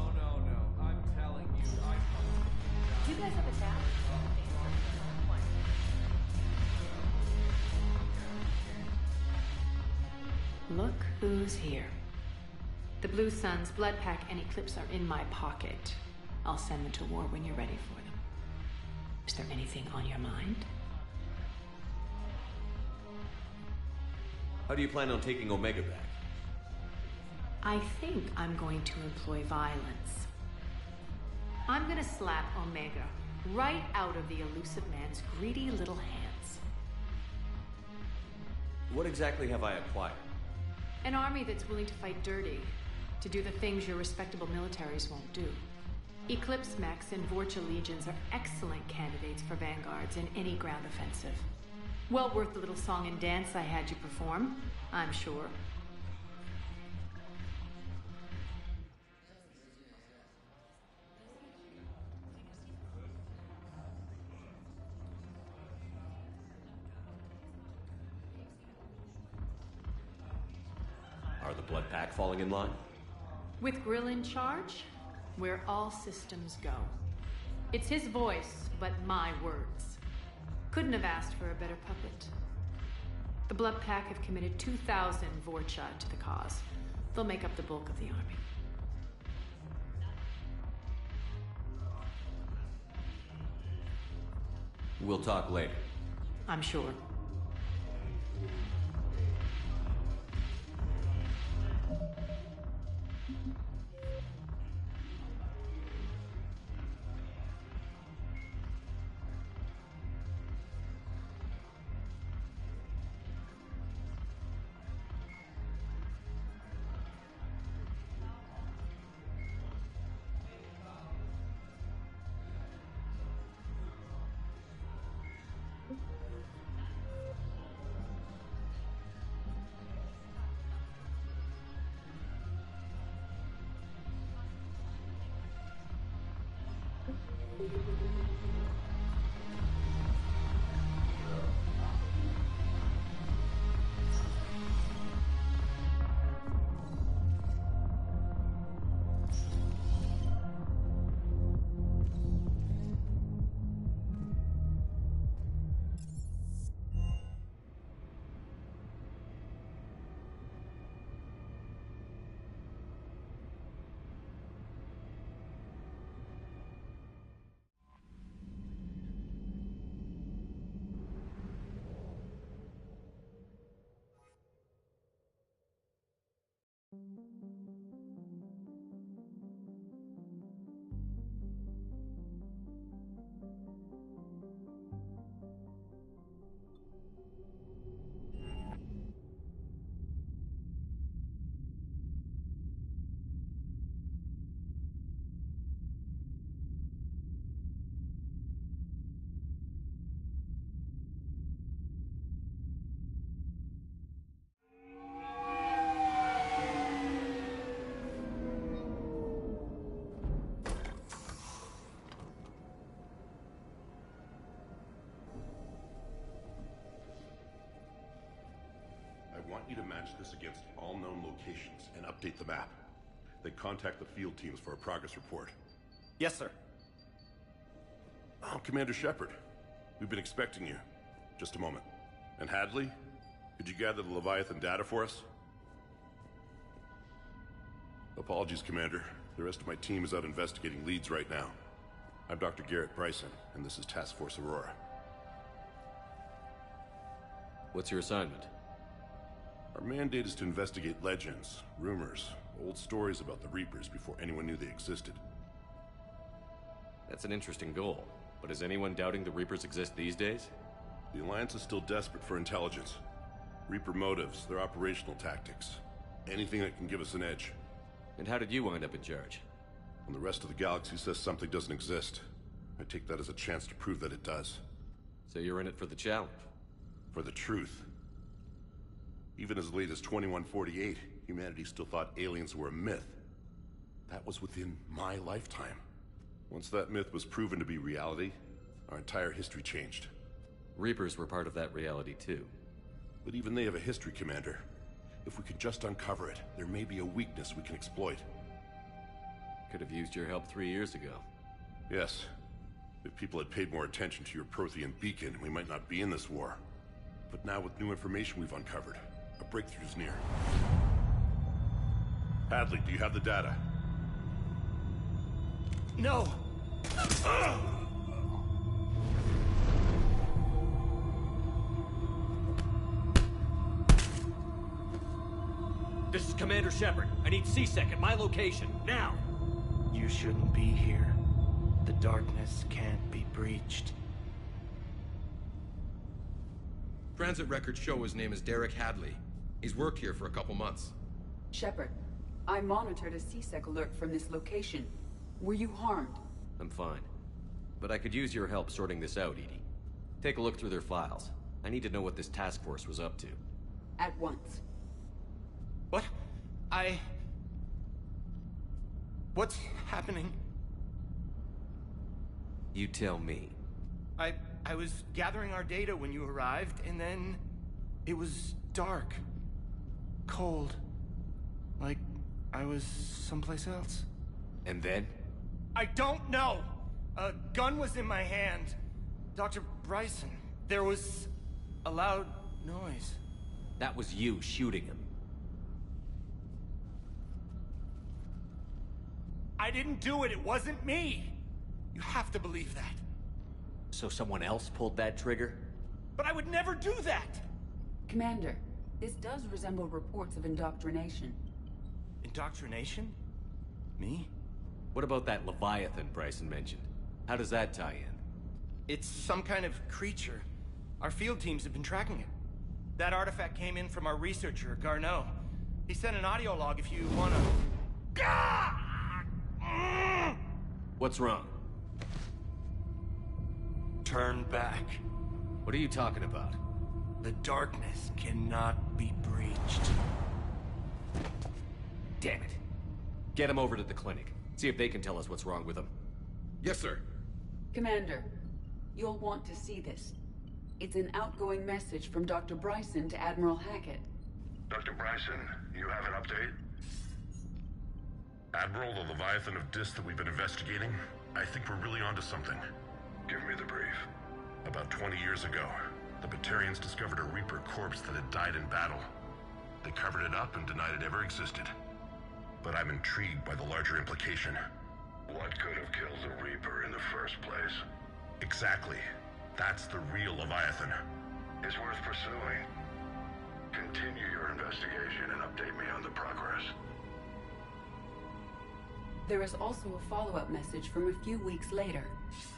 I'm telling you,
Do you guys have a tap?
Look who's here. The Blue Suns, Blood Pack, and Eclipse are in my pocket. I'll send them to war when you're ready for them. Is there anything on your mind?
How do you plan on taking Omega back?
I think I'm going to employ violence. I'm gonna slap Omega right out of the elusive man's greedy little hands.
What exactly have I acquired?
An army that's willing to fight dirty, to do the things your respectable militaries won't do. Eclipse mechs and Vorcha legions are excellent candidates for vanguards in any ground offensive. Well worth the little song and dance I had you perform, I'm sure.
Are the Blood Pack falling in line?
With Grill in charge, we're all systems go. It's his voice, but my words. Couldn't have asked for a better puppet. The Blood Pack have committed 2,000 Vorcha to the cause. They'll make up the bulk of the army.
We'll talk later.
I'm sure.
want you to match this against all known locations and update the map. Then contact the field teams for a progress report.
Yes, sir.
Oh, Commander Shepard. We've been expecting you. Just a moment. And Hadley, could you gather the Leviathan data for us? Apologies, Commander. The rest of my team is out investigating leads right now. I'm Dr. Garrett Bryson, and this is Task Force Aurora.
What's your assignment?
Our mandate is to investigate legends, rumors, old stories about the Reapers before anyone knew they existed.
That's an interesting goal. But is anyone doubting the Reapers exist these days?
The Alliance is still desperate for intelligence. Reaper motives, their operational tactics. Anything that can give us an edge.
And how did you wind up in charge?
When the rest of the galaxy says something doesn't exist, I take that as a chance to prove that it does.
So you're in it for the challenge?
For the truth. Even as late as 2148, humanity still thought aliens were a myth. That was within my lifetime. Once that myth was proven to be reality, our entire history changed.
Reapers were part of that reality too.
But even they have a history, Commander. If we can just uncover it, there may be a weakness we can exploit.
Could have used your help 3 years ago.
Yes. If people had paid more attention to your Prothean beacon, we might not be in this war. But now with new information we've uncovered, a breakthrough is near. Hadley, do you have the data?
No!
This is Commander Shepard. I need C-Sec at my location, now!
You shouldn't be here. The darkness can't be breached.
Transit records show his name is Derek Hadley. He's worked here for a couple months.
Shepard, I monitored a C-Sec alert from this location. Were you harmed?
I'm fine. But I could use your help sorting this out, Edie. Take a look through their files. I need to know what this task force was up to.
At once.
What? What's happening?
You tell me.
I was gathering our data when you arrived, and then it was dark. Cold. Like I was someplace else.
And then?
I don't know! A gun was in my hand. Dr. Bryson, there was a loud noise.
That was you shooting him.
I didn't do it, it wasn't me! You have to believe that.
So someone else pulled that trigger?
But I would never do that!
Commander, this does resemble reports of indoctrination.
Indoctrination? Me?
What about that Leviathan Bryson mentioned? How does that tie in?
It's some kind of creature. Our field teams have been tracking it. That artifact came in from our researcher, Garneau. He sent an audio log if you wanna...
What's wrong?
Turn back.
What are you talking about?
The darkness cannot be breached.
Damn it. Get him over to the clinic. See if they can tell us what's wrong with him.
Yes, sir.
Commander, you'll want to see this. It's an outgoing message from Dr. Bryson to Admiral Hackett.
Dr. Bryson, you have an update? Admiral, the Leviathan of Dis that we've been investigating, I think we're really onto something. Give me the brief. About 20 years ago, the Batarians discovered a Reaper corpse that had died in battle. They covered it up and denied it ever existed. But I'm intrigued by the larger implication. What could have killed the Reaper in the first place? Exactly. That's the real Leviathan. It's worth pursuing. Continue your investigation and update me on the progress.
There is also a follow-up message from a few weeks later.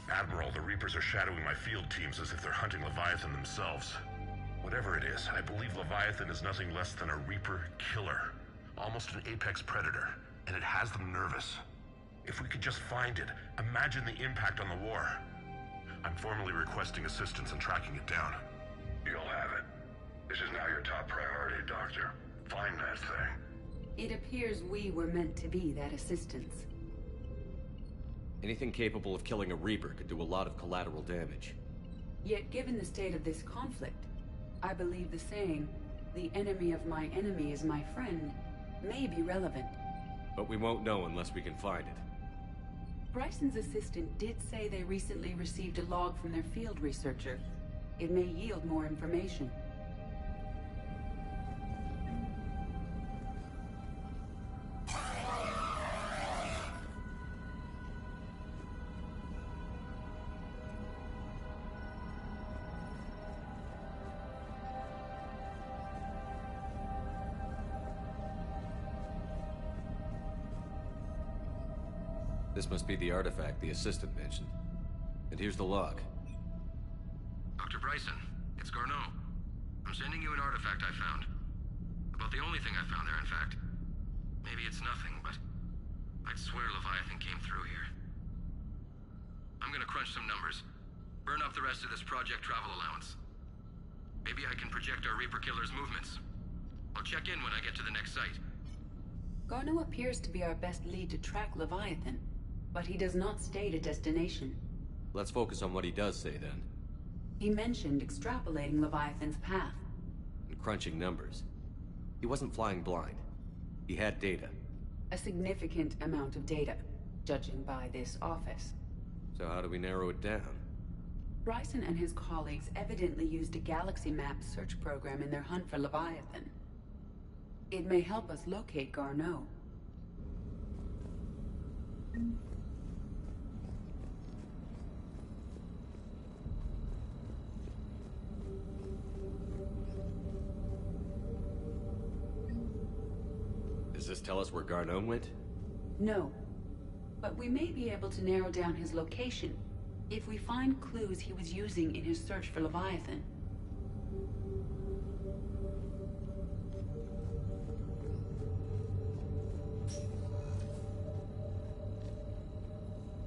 Admiral, the Reapers are shadowing my field teams as if they're hunting Leviathan themselves. Whatever it is, I believe Leviathan is nothing less than a Reaper killer. Almost an apex predator, and it has them nervous. If we could just find it, imagine the impact on the war. I'm formally requesting assistance in tracking it down. You'll have it. This is now your top priority, Doctor. Find that thing.
It appears we were meant to be that assistance.
Anything capable of killing a Reaper could do a lot of collateral damage.
Yet given the state of this conflict, I believe the saying, the enemy of my enemy is my friend may be relevant.
But we won't know unless we can find it.
Bryson's assistant did say they recently received a log from their field researcher. It may yield more information.
This must be the artifact the assistant mentioned. And here's the log.
Dr. Bryson, it's Garneau. I'm sending you an artifact I found. About the only thing I found there, in fact. Maybe it's nothing, but I'd swear Leviathan came through here. I'm gonna crunch some numbers. Burn up the rest of this project travel allowance. Maybe I can project our Reaper Killer's movements. I'll check in when I get to the next site.
Garneau appears to be our best lead to track Leviathan, but he does not state a destination.
Let's focus on what he does say, then.
He mentioned extrapolating Leviathan's path.
And crunching numbers. He wasn't flying blind. He had data.
A significant amount of data, judging by this office.
So how do we narrow it down?
Bryson and his colleagues evidently used a galaxy map search program in their hunt for Leviathan. It may help us locate Garneau.
Does this tell us where Garneau went?
No. But we may be able to narrow down his location if we find clues he was using in his search for Leviathan.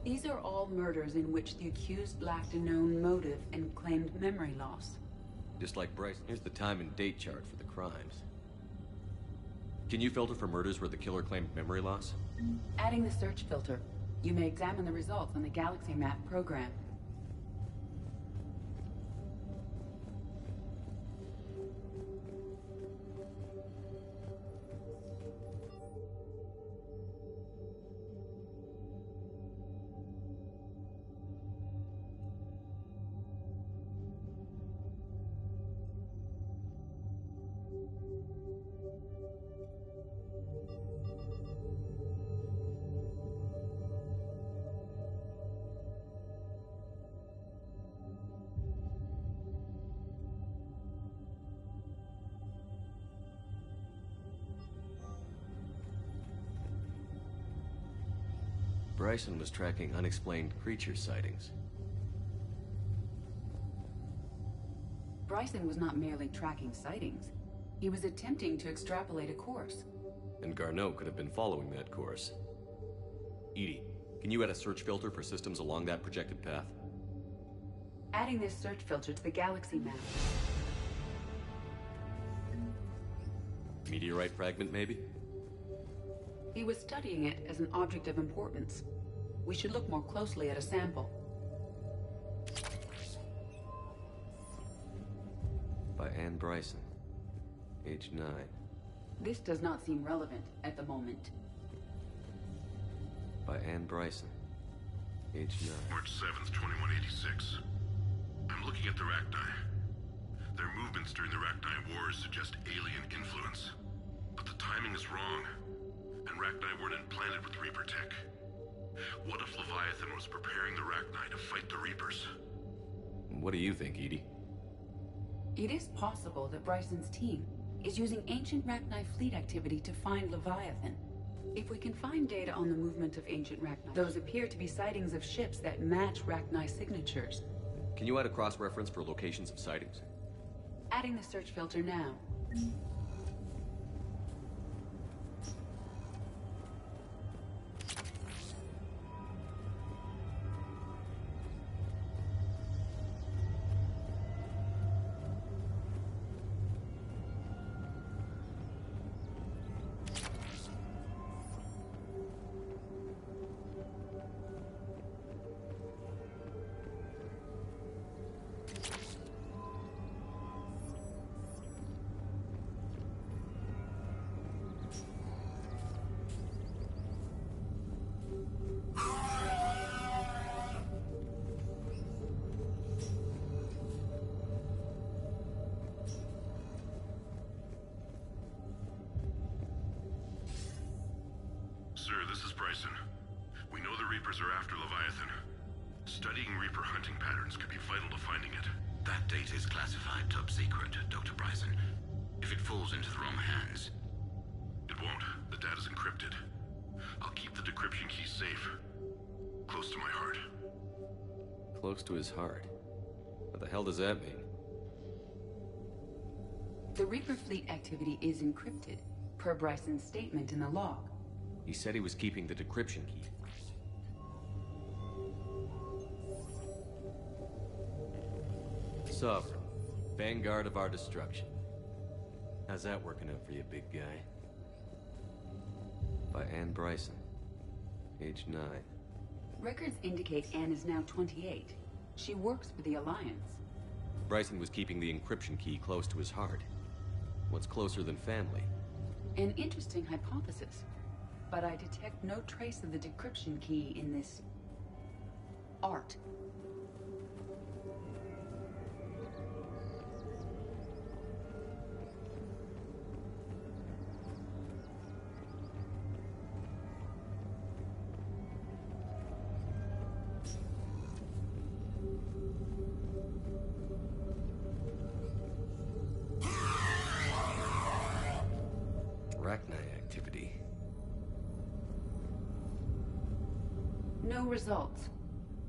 These are all murders in which the accused lacked a known motive and claimed memory loss.
Just like Bryce. Here's the time and date chart for the crimes. Can you filter for murders where the killer claimed memory loss?
Adding the search filter, you may examine the results on the Galaxy Map program.
Bryson was tracking unexplained creature sightings.
Bryson was not merely tracking sightings. He was attempting to extrapolate a course.
And Garneau could have been following that course. Edie, can you add a search filter for systems along that projected path?
Adding this search filter to the Galaxy Map.
Meteorite fragment, maybe?
He was studying it as an object of importance. We should look more closely at a sample.
By Anne Bryson. Age 9.
This does not seem relevant at the moment.
By Anne Bryson. Age 9.
March 7th, 2186. I'm looking at the Rachni. Their movements during the Rachni Wars suggest alien influence. But the timing is wrong. And Rachni weren't implanted with Reaper tech. What if Leviathan was preparing the Rachni to fight the Reapers?
What do you think, Edie?
It is possible that Bryson's team is using ancient Rachni fleet activity to find Leviathan. If we can find data on the movement of ancient Rachni, those appear to be sightings of ships that match Rachni signatures.
Can you add a cross-reference for locations of sightings?
Adding the search filter now.
This is Bryson. We know the Reapers are after Leviathan. Studying Reaper hunting patterns could be vital to finding it.
That data is classified top secret, Dr. Bryson. If it falls into the wrong hands...
It won't. The data's encrypted. I'll keep the decryption key safe. Close to my heart.
Close to his heart? What the hell does that mean?
The Reaper fleet activity is encrypted, per Bryson's statement in the log.
He said he was keeping the decryption key. Sovereign, vanguard of our destruction. How's that working out for you, big guy? By Anne Bryson, age 9.
Records indicate Anne is now 28. She works for the Alliance.
Bryson was keeping the encryption key close to his heart. What's closer than family?
An interesting hypothesis, but I detect no trace of the decryption key in this... art.
Activity.
No results.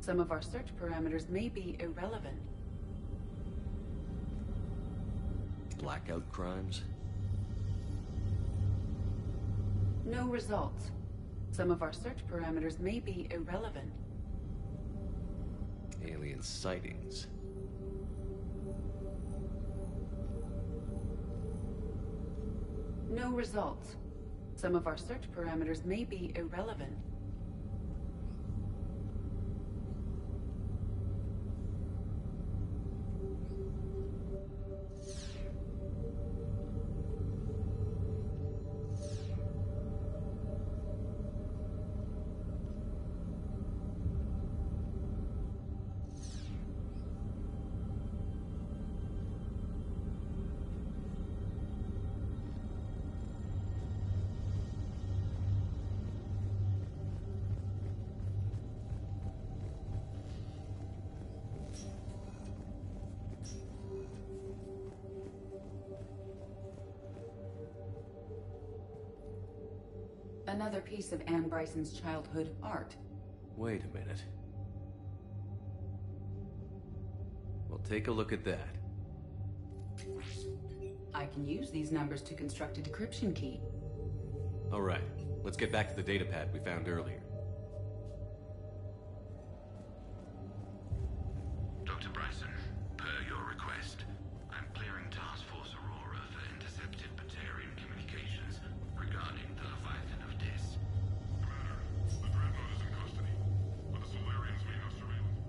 Some of our search parameters may be irrelevant.
Blackout crimes?
No results. Some of our search parameters may be irrelevant.
Alien sightings.
No results. Some of our search parameters may be irrelevant. Another piece of Anne Bryson's childhood art.
Wait a minute. Well, take a look at that.
I can use these numbers to construct a decryption key.
All right, let's get back to the datapad we found earlier.
Dr. Bryson, per your request, I'm clearing Task Force Aurora for intercepted Batarian communications regarding the Leviathan of Dis.
Commander, the Dreadnought is in custody, but the Solarians may have surveillance.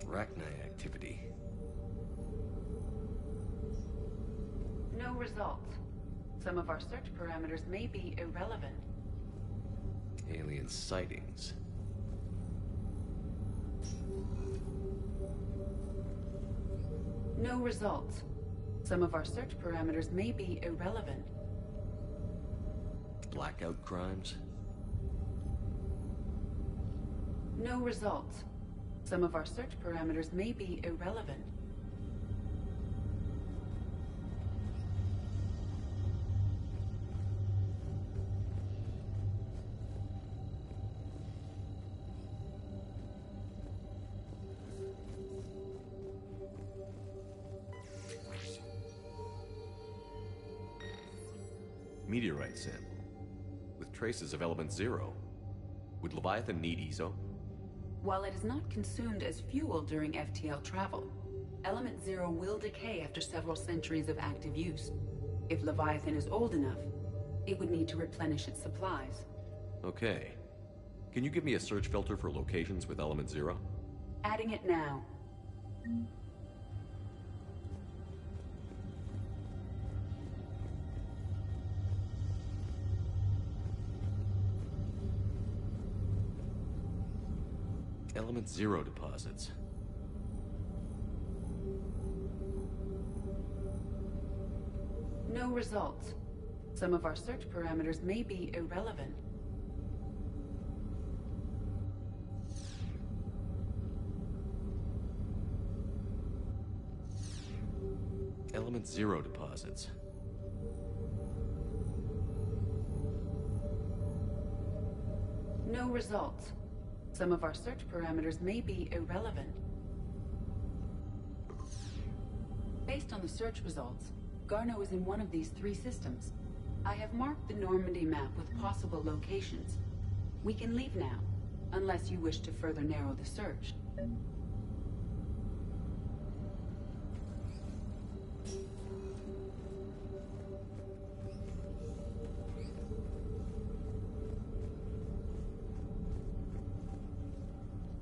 Arachnai activity.
No results. Some of our search parameters may be irrelevant.
Alien sightings.
No results. Some of our search parameters may be irrelevant.
Blackout crimes.
No results. Some of our search parameters may be irrelevant.
Meteorite sample, with traces of element 0. Would Leviathan need ESO?
While it is not consumed as fuel during FTL travel, element 0 will decay after several centuries of active use. If Leviathan is old enough, it would need to replenish its supplies.
Okay. Can you give me a search filter for locations with element 0?
Adding it now.
Element 0 deposits.
No results. Some of our search parameters may be irrelevant.
Element 0 deposits.
No results. Some of our search parameters may be irrelevant. Based on the search results, Garneau is in one of these 3 systems. I have marked the Normandy map with possible locations. We can leave now, unless you wish to further narrow the search.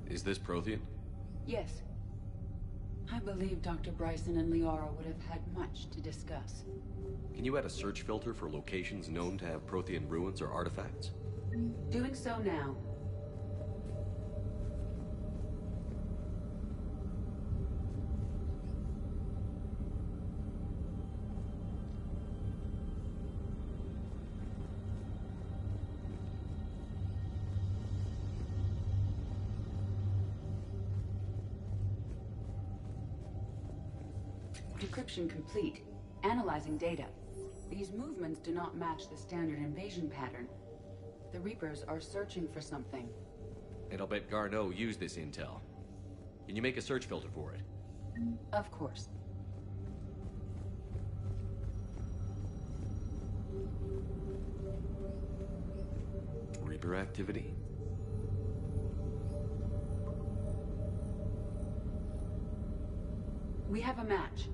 Is this Prothean?
Yes. I believe Dr. Bryson and Liara would have had much to discuss.
Can you add a search filter for locations known to have Prothean ruins or artifacts?
Doing so now. Decryption complete. Analyzing data. These movements do not match the standard invasion pattern. The Reapers are searching for something.
And I'll bet Garneau used this intel. Can you make a search filter for it?
Of course.
Reaper activity?
We have a match,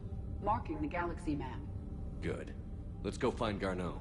marking the galaxy map.
Good. Let's go find Garneau.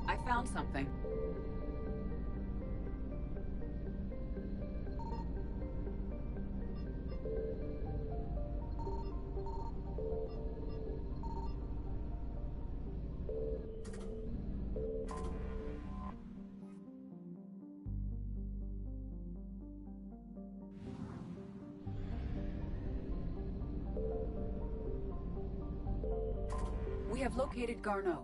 I found something. We have located Garneau.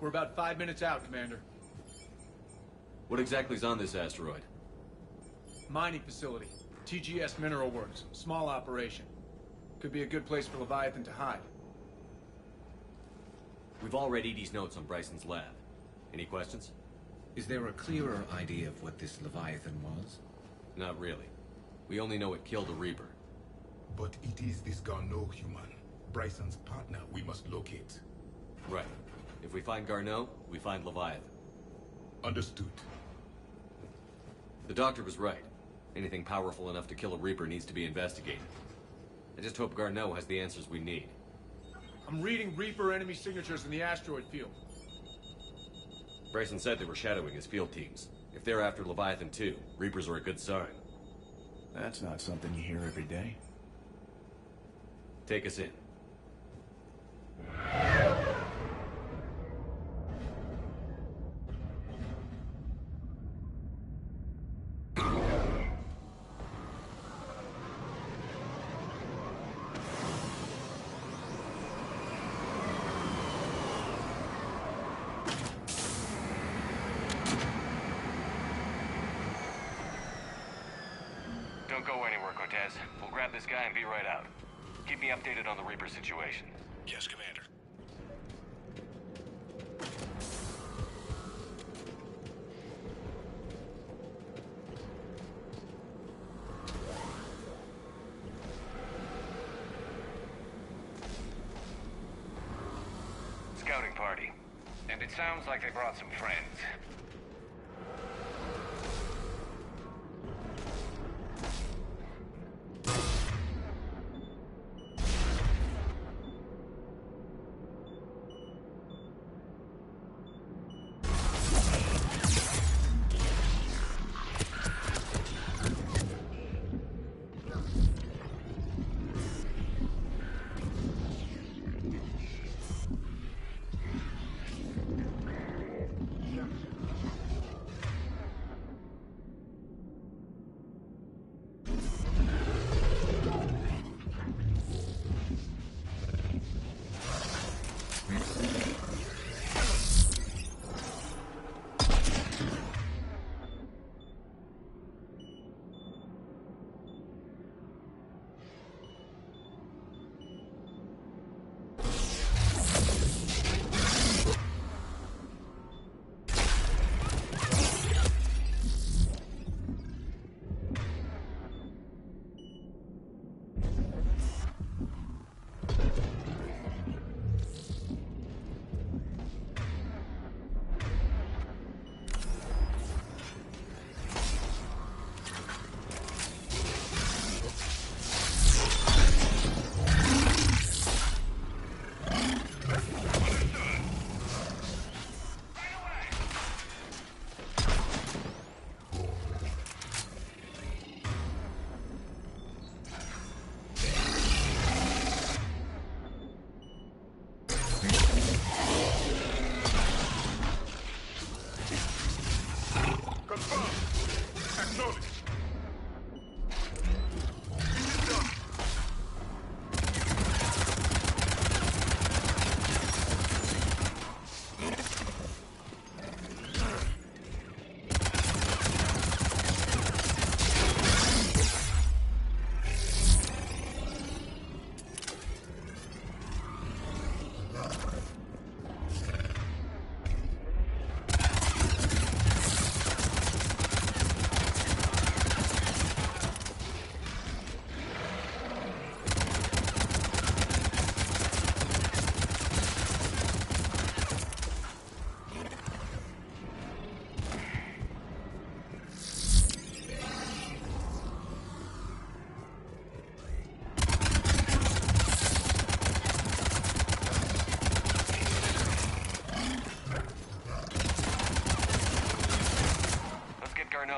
We're about 5 minutes out, Commander.
What exactly is on this asteroid?
Mining facility. TGS Mineral Works. Small operation. Could be a good place for Leviathan to hide.
We've all read Edie's notes on Bryson's lab. Any questions?
Is there a clearer idea of what this Leviathan was?
Not really. We only know it killed a Reaper.
But it is this Garneau human, Bryson's partner, we must locate.
Right. If we find Garneau, we find Leviathan.
Understood.
The doctor was right. Anything powerful enough to kill a Reaper needs to be investigated. I just hope Garneau has the answers we need.
I'm reading Reaper enemy signatures in the asteroid field.
Bryson said they were shadowing his field teams. If they're after Leviathan too, Reapers are a good sign.
That's not something you hear every day.
Take us in.
Don't go anywhere, Cortez. We'll grab this guy and be right out. Keep me updated on the Reaper situation.
Yes, Commander.
Scouting party. And it sounds like they brought some friends.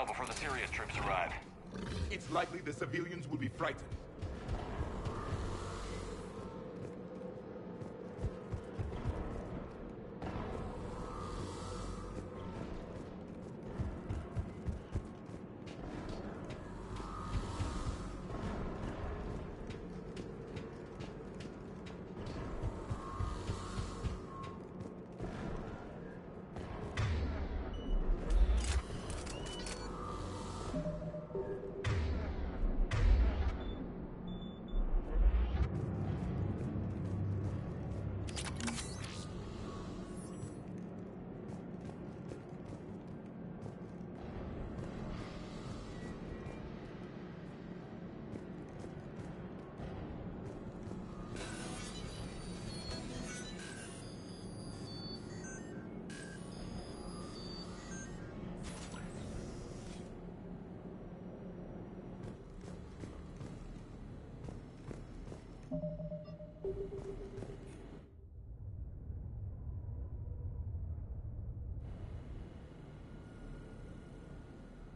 Before the serious troops arrive.
It's likely the civilians will be frightened.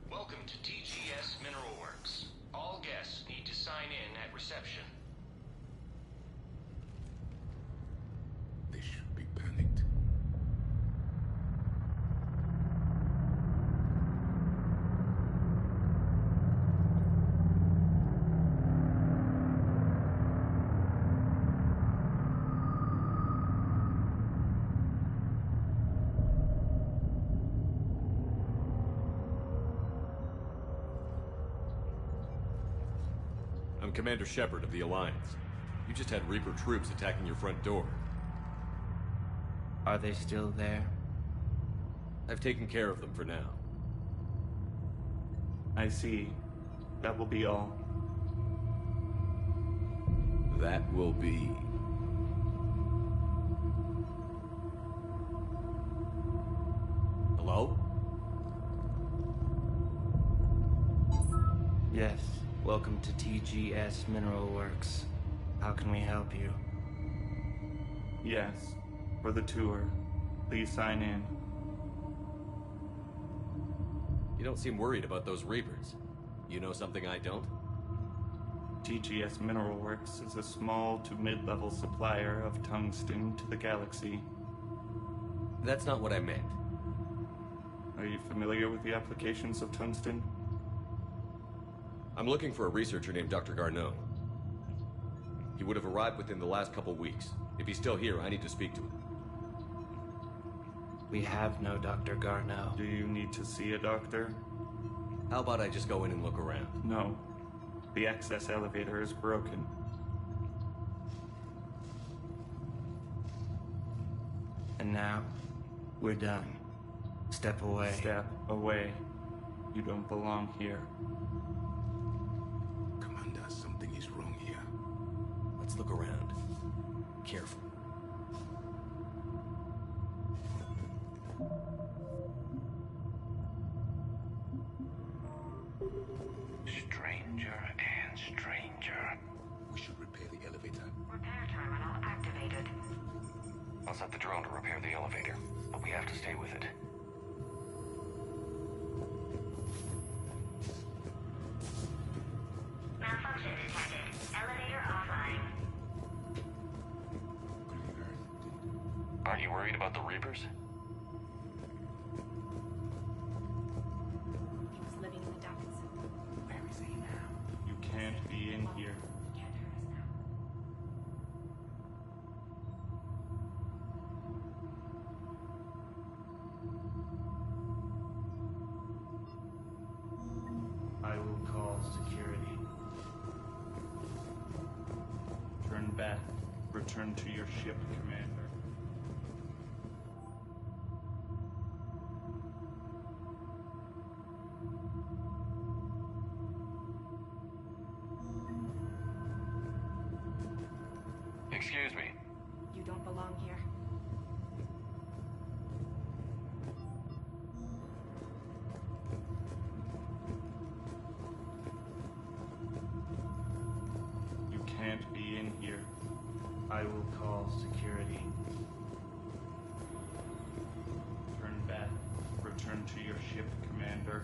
Welcome to TGS Mineral Works. All guests need to sign in at reception.
They should be panicked.
I'm Commander Shepard of the Alliance. You just had Reaper troops attacking your front door.
Are they still there?
I've taken care of them for now.
I see. That will be all.
That will be... Hello?
Yes. Welcome to TGS Mineral Works. How can we help you? Yes. For the tour. Please sign in.
You don't seem worried about those Reapers. You know something I don't?
TGS Mineral Works is a small to mid-level supplier of tungsten to the galaxy.
That's not what I meant.
Are you familiar with the applications of tungsten?
I'm looking for a researcher named Dr. Garneau. He would have arrived within the last couple weeks. If he's still here, I need to speak to him.
We have no Dr. Garneau. Do you need to see a doctor?
How about I just go in and look around?
No. The access elevator is broken. And now, we're done. Step away. Step away. You don't belong here.
Commander, something is wrong here.
Let's look around. Careful.
Stranger and stranger.
We should repair the elevator.
Repair terminal activated. I'll set the drone to repair the elevator, but we have to stay with it.
Malfunction detected. Elevator offline.
Aren't you worried about the Reapers?
He was living in the darkness.
Where is he now? You can't be in here.
He can't hurt us now.
I will call security. Turn back. Return to your ship, Commander.
Excuse me.
You don't belong here.
You can't be in here. I will call security. Turn back. Return to your ship, Commander.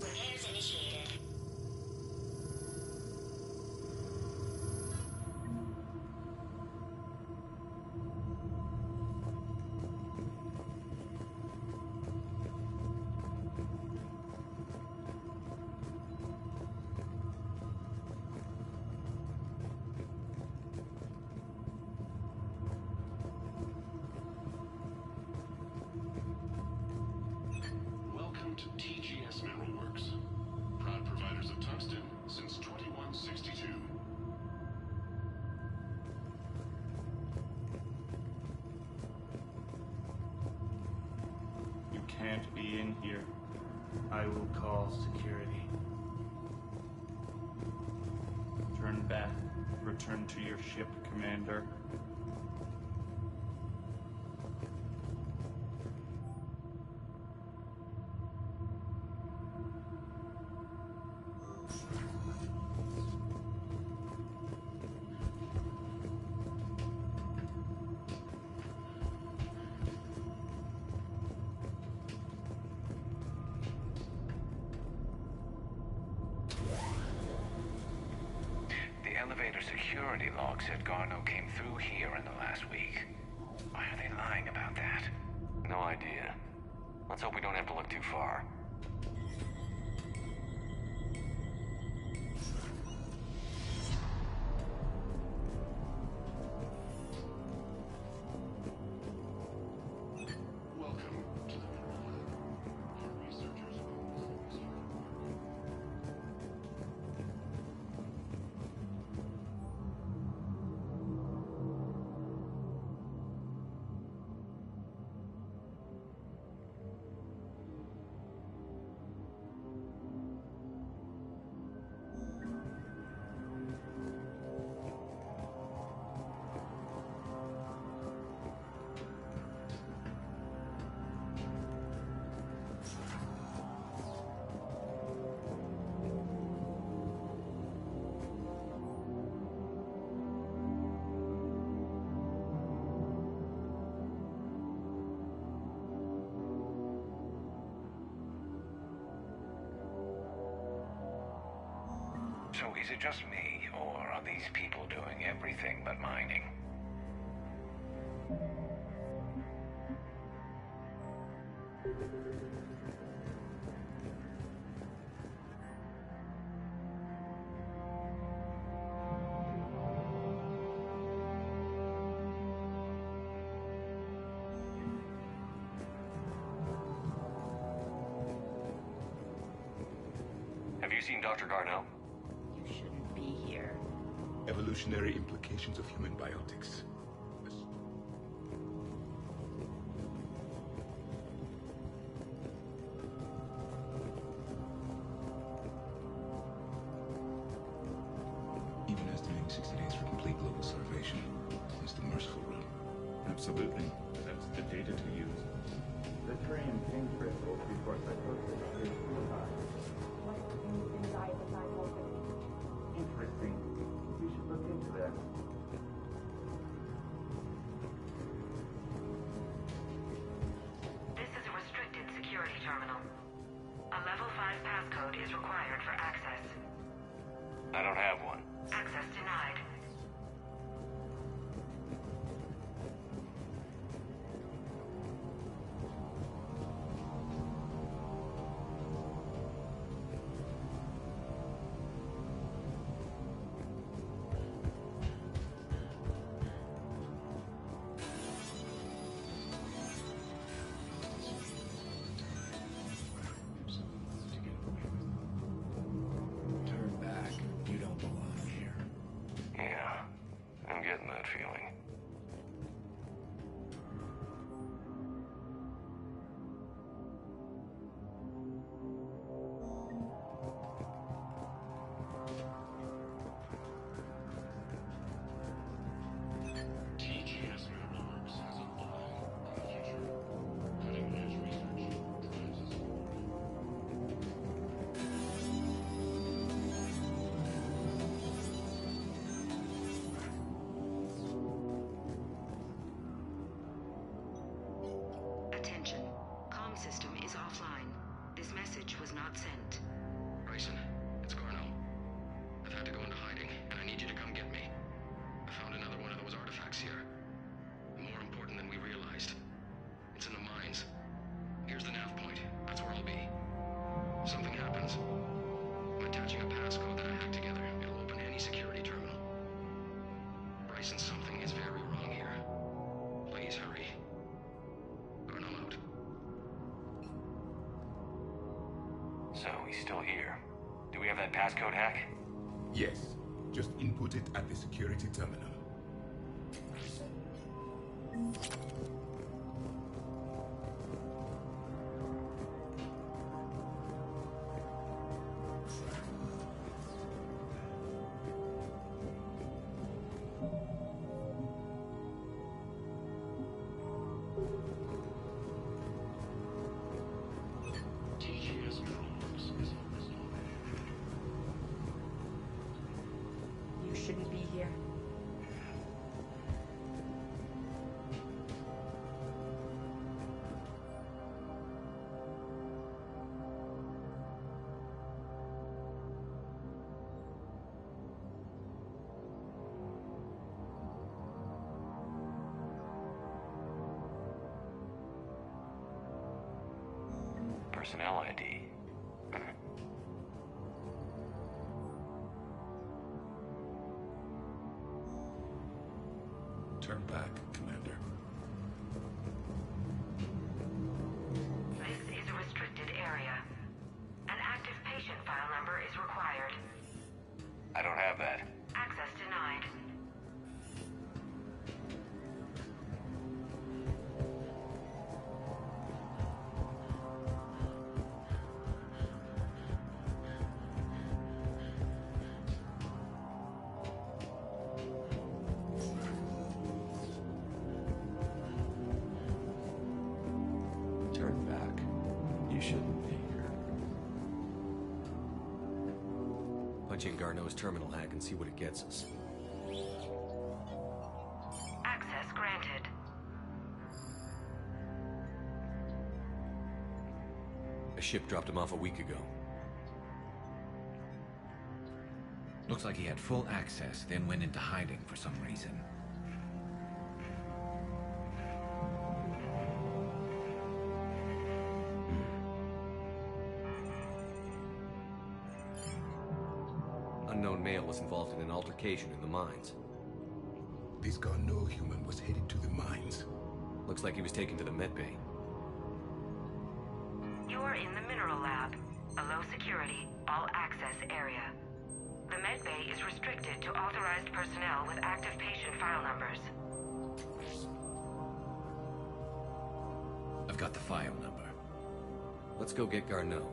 Repairs initiated.
Welcome to TGS Mineral Works. Proud providers of tungsten since 2162.
You can't be in here. I will call security. Turn back.
return to your ship, Commander.
The elevator security log said Garneau came through here in the last week. Why are they lying about that?
No idea. Let's hope we don't have to look too far.
Welcome to the Mineral Lab. Our researchers will here.
So is it just me, or are these people doing everything but mining?
Have you seen Dr. Garneau?
You shouldn't be here.
Evolutionary implications of human biotics. Even estimating 60 days for complete global starvation is the merciful route.
Absolutely. That's the data to use. The Turian ping crystals before psychosis is too high. Interesting. We should look into that.
This is a restricted security terminal. A level 5 passcode is required for access.
I don't have one.
Access denied.
Turn back. You don't belong here.
Yeah, I'm getting that feeling.
TGS Mineral Works has an eye on the future. Cutting-edge research drives us forward.
Attention. Comm system is offline. This message was not sent.
Bryson, it's Garneau. I've had to go into hiding, and I need you to come get me. I found another one of those artifacts here. More important than we realized. It's in the mines. Here's the nav point. That's where I'll be. If something happens, I'm attaching a passcode that I hacked together. It'll open any security terminal. Bryson, something is very wrong here. Please hurry. Garneau out.
So he's still here. Do we have that passcode hack?
Yes. Just input it at the security terminal.
here.
Personnel ID.
Turn back, Commander.
This is a restricted area. An active patient file number is required.
I don't have that.
Access denied.
Turn back. You shouldn't be here. Punch in Garneau's terminal hack and see what it gets us.
Access granted.
A ship dropped him off a week ago.
Looks like he had full access, then went into hiding for some reason.
Unknown male was involved in an altercation in the mines.
This Garneau human was headed to the mines.
Looks like he was taken to the medbay.
You are in the mineral lab, a low security, all access area. The medbay is restricted to authorized personnel with active patient file numbers.
I've got the file number.
Let's go get Garneau.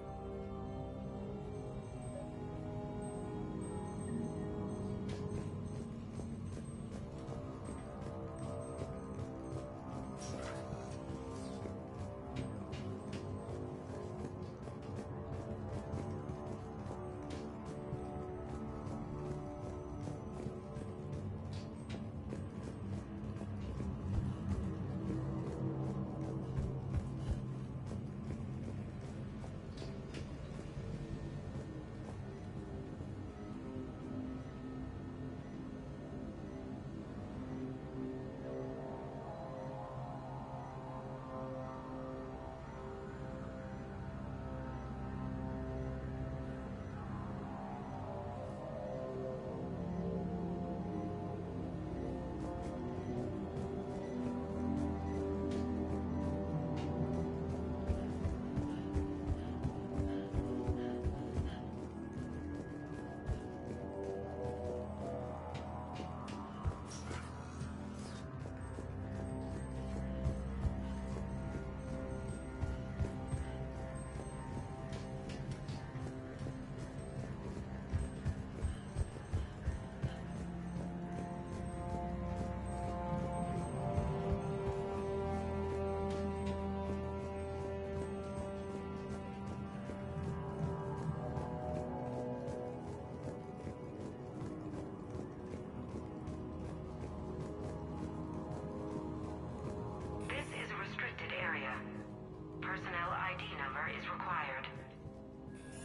Personnel ID number is required.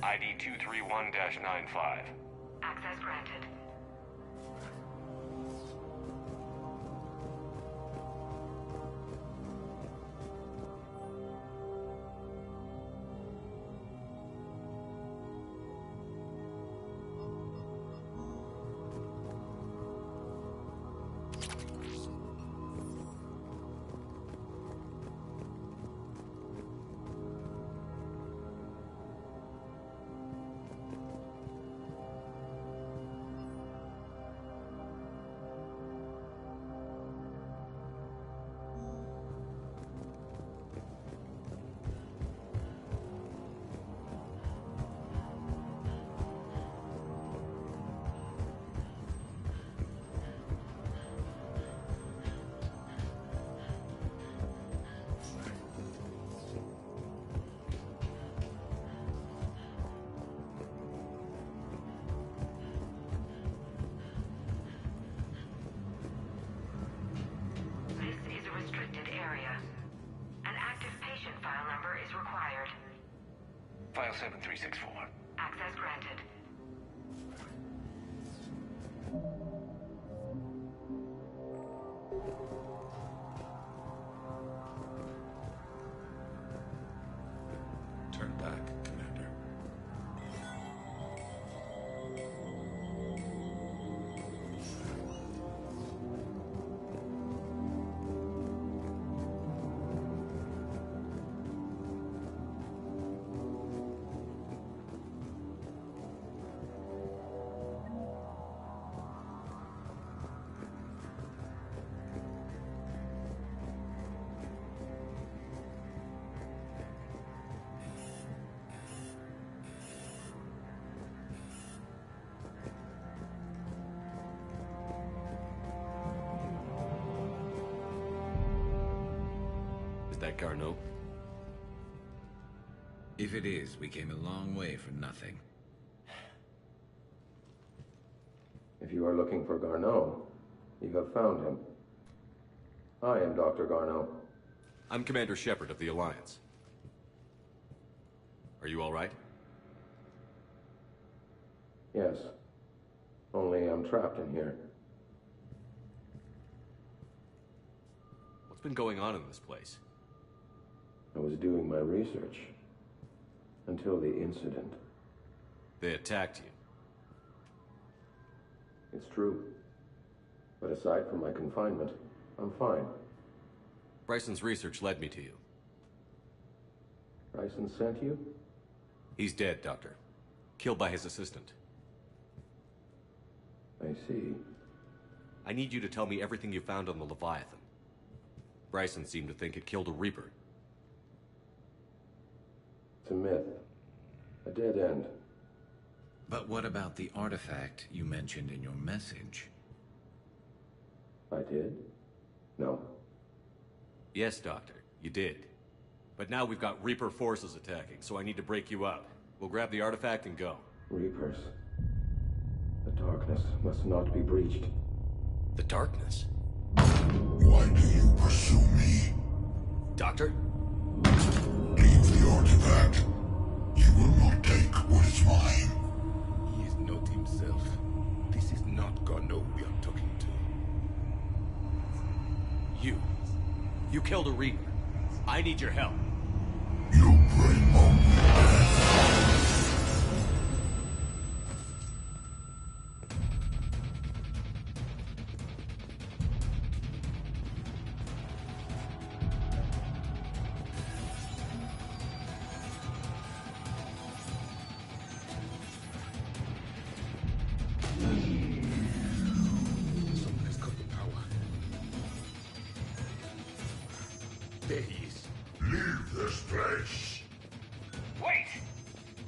ID 231-95.
Access granted.
File 7364.
Access granted.
Turn back, Commander.
Is that Garneau?
If it is, we came a long way for nothing.
If you are looking for Garneau, you have found him. I am Dr. Garneau.
I'm Commander Shepard of the Alliance. Are you all right?
Yes. Only I'm trapped in here.
What's been going on in this place?
I was doing my research. Until the incident.
They attacked you.
It's true. But aside from my confinement, I'm fine.
Bryson's research led me to you.
Bryson sent you?
He's dead, Doctor. Killed by his assistant.
I see.
I need you to tell me everything you found on the Leviathan. Bryson seemed to think it killed a Reaper.
It's a myth. A dead end.
But what about the artifact you mentioned in your message?
I did? No.
Yes, Doctor, you did. But now we've got Reaper forces attacking, so I need to break you up. We'll grab the artifact and go.
Reapers. The darkness must not be breached.
The darkness?
Why do you pursue me?
Doctor?
Leave the artifact. You will not take what is mine.
He is not himself. This is not Garneau we are talking to.
You killed a Reaper. I need your help.
You bring only death.
Someone has got the power. There he is.
Leave this place.
Wait!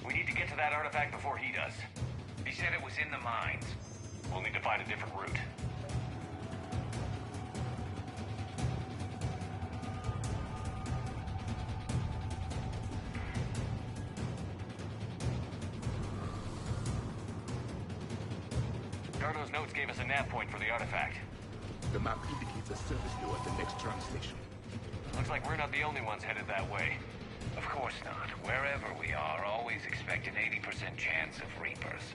We need to get to that artifact before he does. He said it was in the mines. We'll need to find a different route. Garneau's notes gave us a nav point for the artifact.
The map indicates a service door at the next tram station.
Looks like we're not the only ones headed that way.
Of course not. Wherever we are, always expect an 80% chance of Reapers.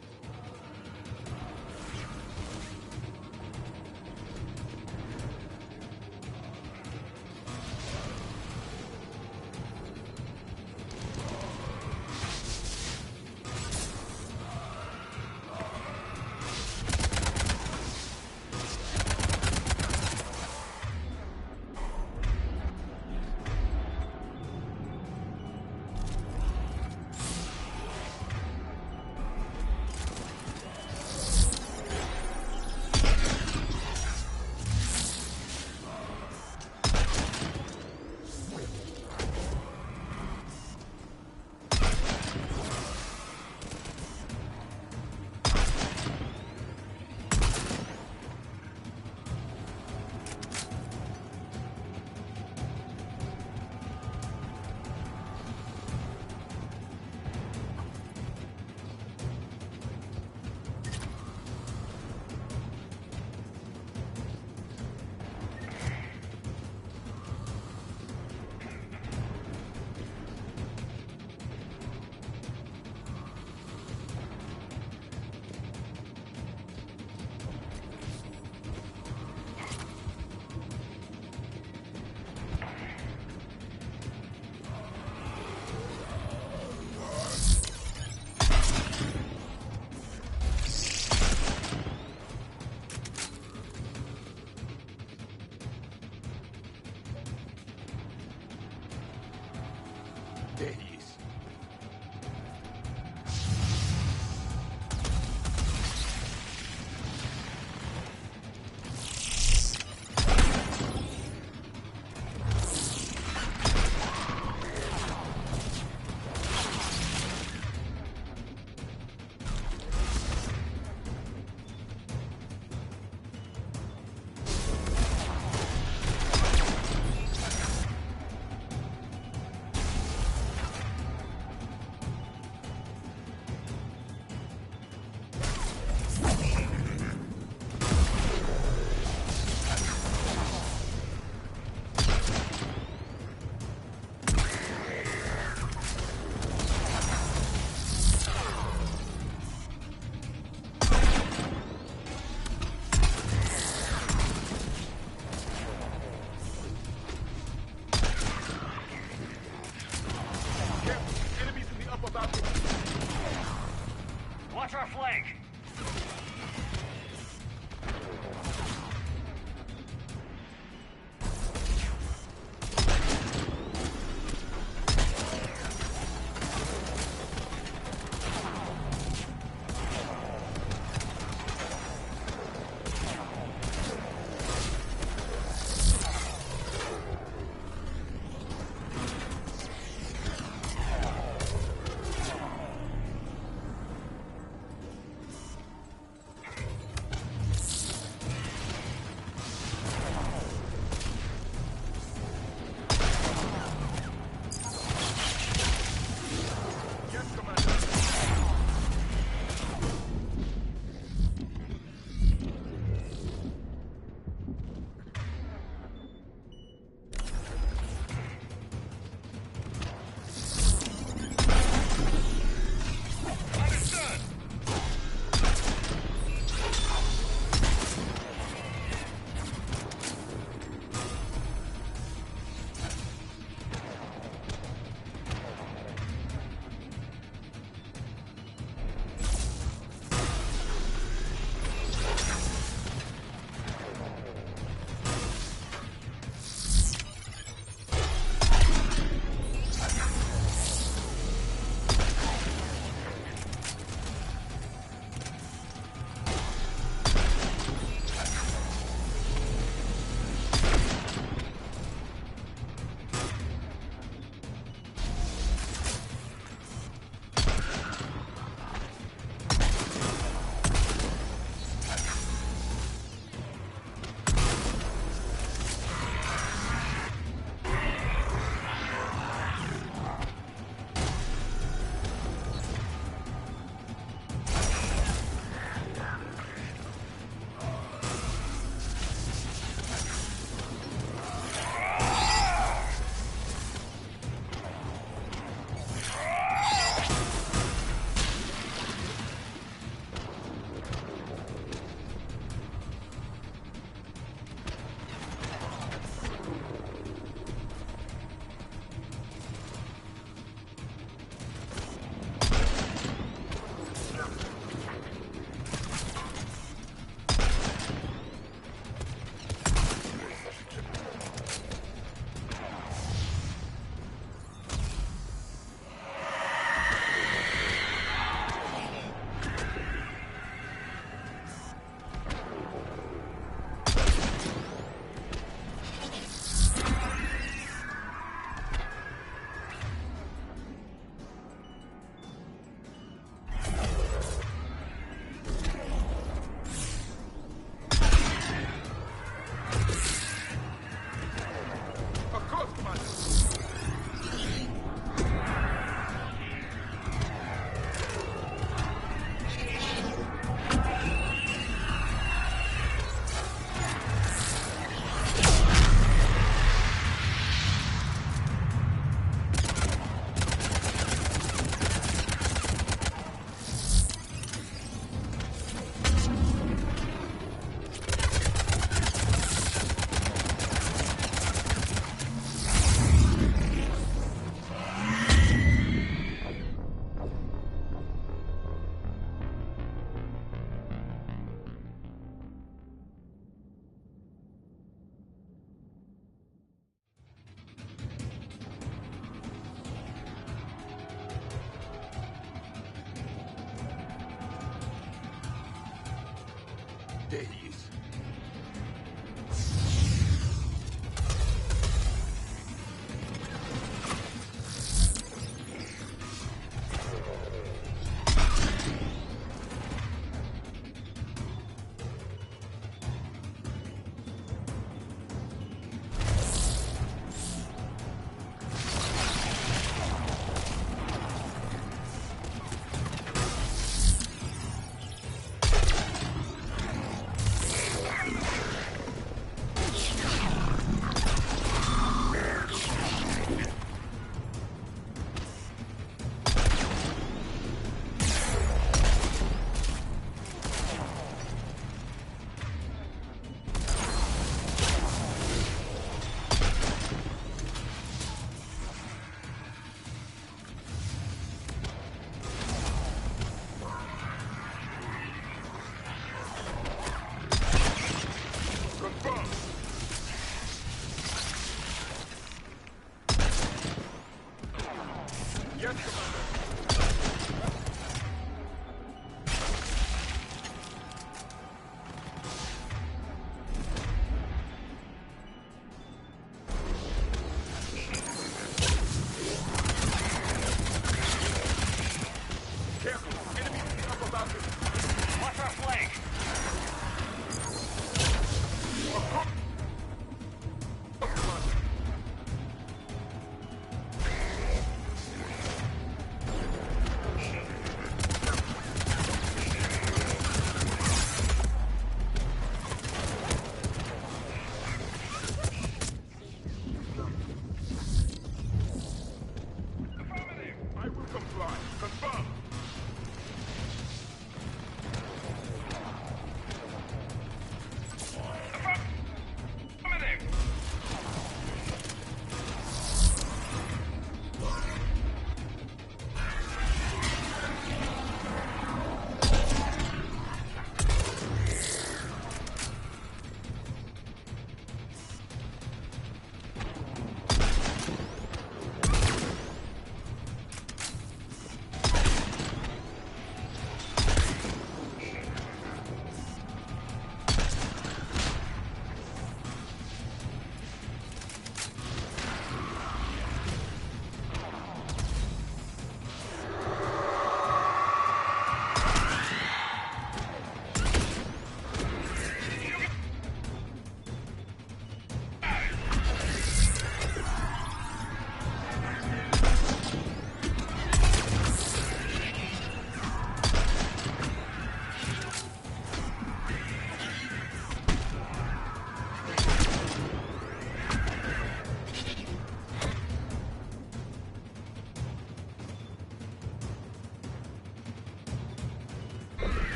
days.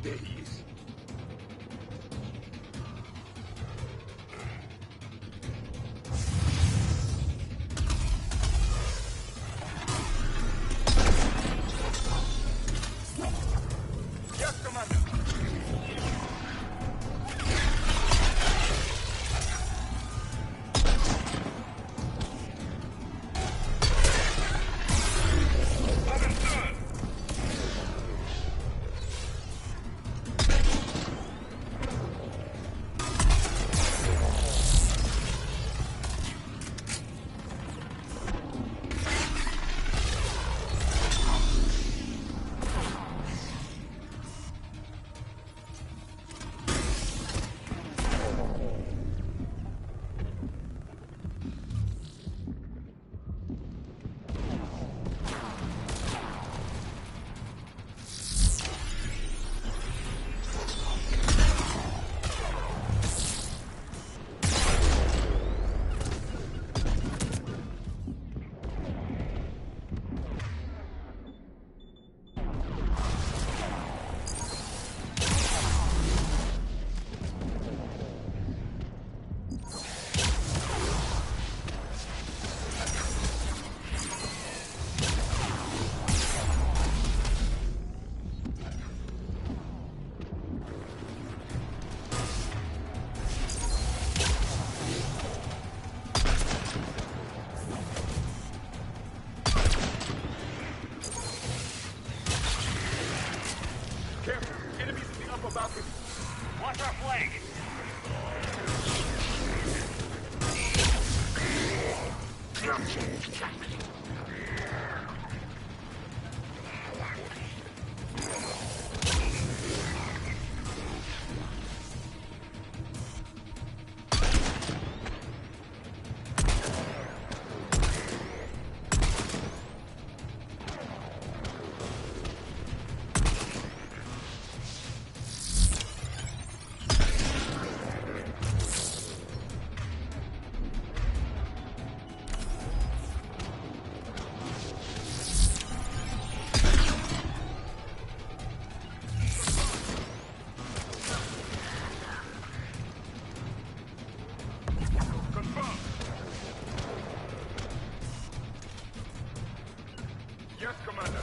days.
Yes, Commander. Careful! Enemies in the upper balcony!
Watch our flank!
Yes, Commander.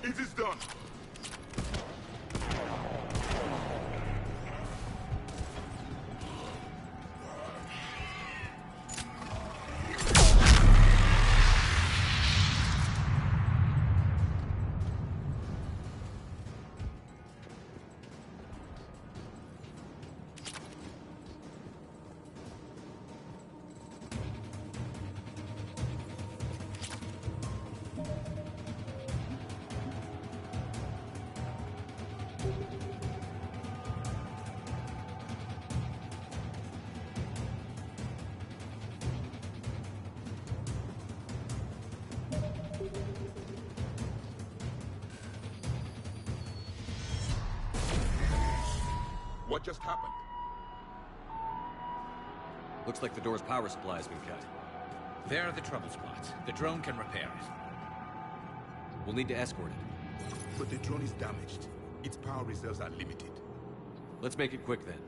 It is done. What just happened?
Looks like the door's power supply has been cut.
There are the trouble spots. The drone can repair it.
We'll need to escort it.
But the drone is damaged. Its power reserves are limited.
Let's make it quick then.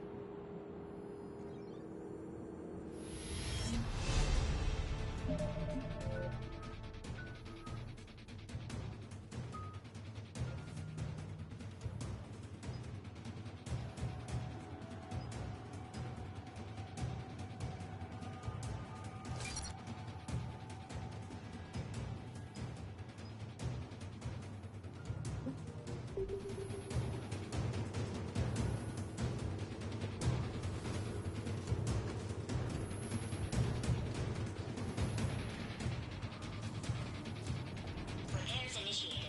Repairs initiated.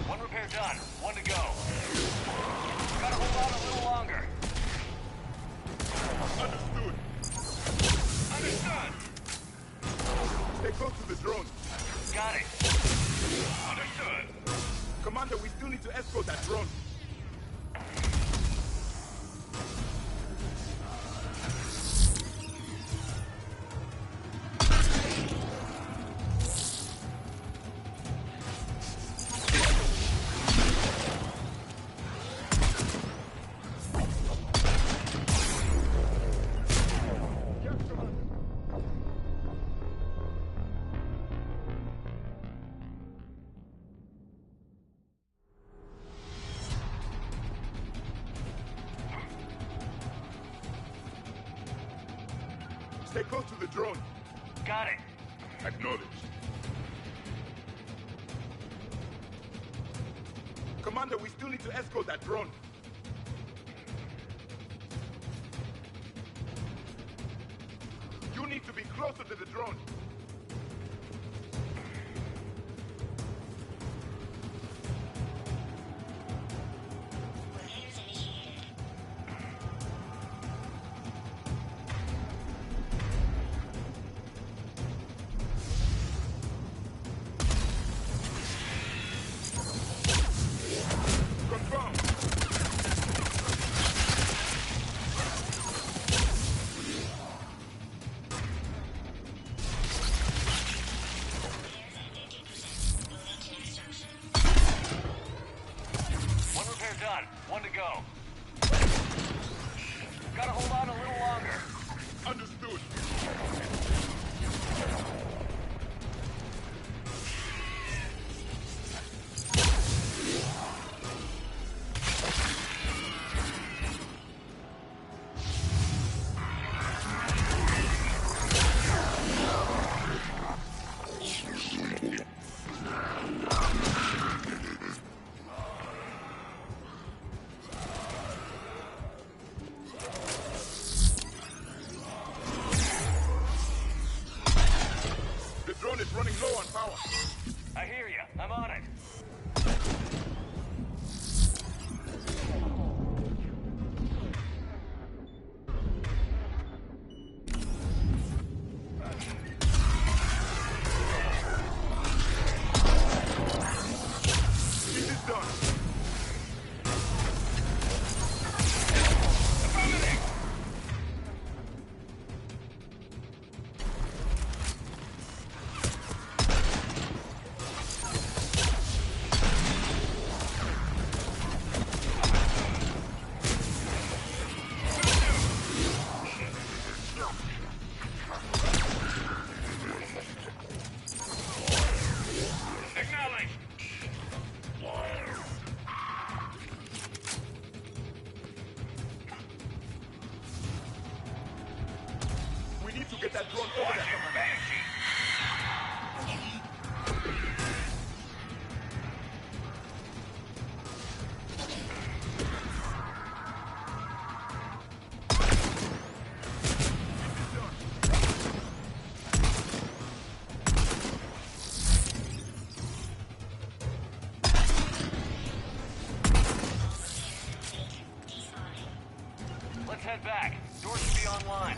One repair done. One to go. Gotta hold on a little longer.
Understood.
Understood.
Stay close to the drone.
Got it. Understood.
Commander, we still need to escort that drone. Stay close to the drone.
Got it.
Acknowledged. Commander, we still need to escort that drone. You need to be closer to the drone.
Repairs initiated.
Confirmed.
One repair done. One to go. Gotta hold on a little longer.
Understood.
head back. Doors should be online.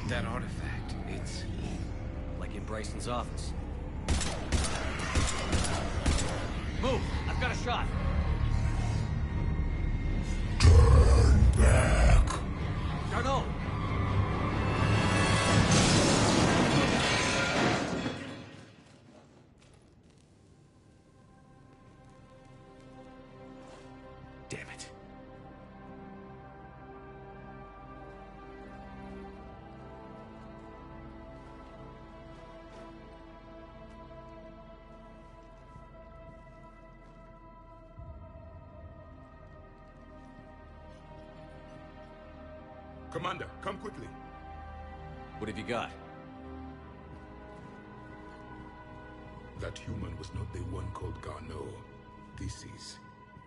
That artifact, it's
like in Bryson's office.
Move! I've got a shot.
Turn back.
Darno!
damn it.
Commander, come quickly.
What have you got?
That human was not the one called Garneau. This is.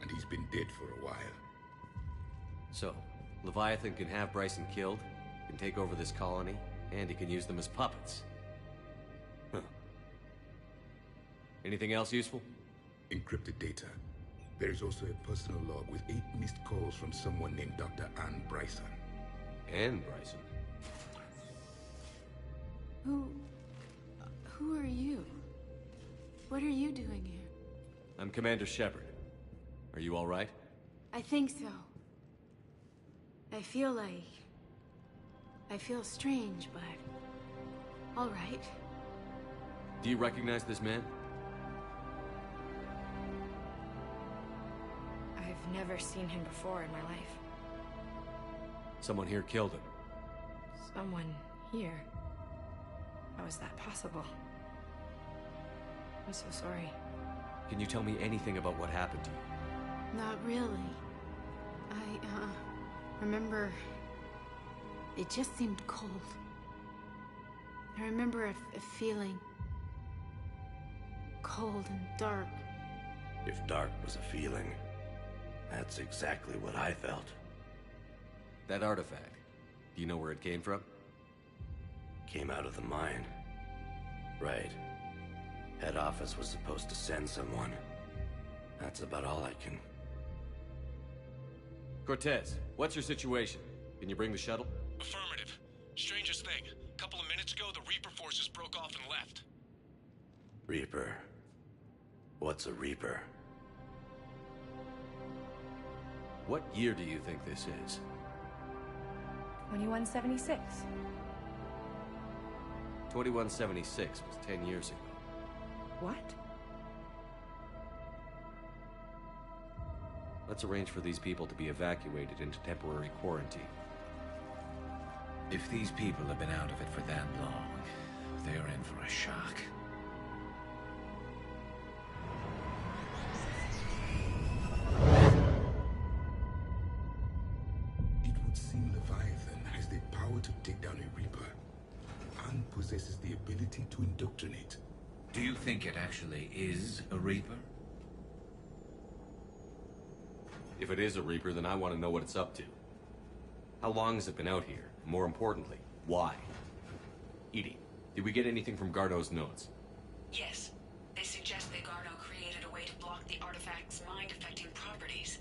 And he's been dead for a while.
So, Leviathan can have Bryson killed, can take over this colony, and he can use them as puppets. Huh. Anything else useful?
Encrypted data. There is also a personal log with 8 missed calls from someone named Dr. Anne Bryson.
Anne Bryson?
Who are you? What are you doing here?
I'm Commander Shepard. Are you all right?
I think so. I feel strange, but all right.
Do you recognize this man?
I've never seen him before in my life.
Someone here killed him.
Someone here? How is that possible? I'm so sorry.
Can you tell me anything about what happened to you?
Not really. I remember it just seemed cold. I remember a feeling cold and dark.
If dark was a feeling, that's exactly what I felt.
That artifact, do you know where it came from?
Came out of the mine. Right. Head office was supposed to send someone. That's about all I can...
Cortez, what's your situation? Can you bring the shuttle?
Affirmative. Strangest thing. A couple of minutes ago, the Reaper forces broke off and left.
Reaper. What's a Reaper?
What year do you think this is?
2176.
2176 was 10 years ago.
What?
Let's arrange for these people to be evacuated into temporary quarantine.
If these people have been out of it for that long, they're in for a shock.
It would seem Leviathan has the power to take down a Reaper, and possesses the ability to indoctrinate.
Do you think it actually is a Reaper?
If it is a Reaper, then I want to know what it's up to. How long has it been out here? And more importantly, why? EDI, Did we get anything from Gardo's notes?
Yes. They suggest that Gardo created a way to block the artifact's mind-affecting properties.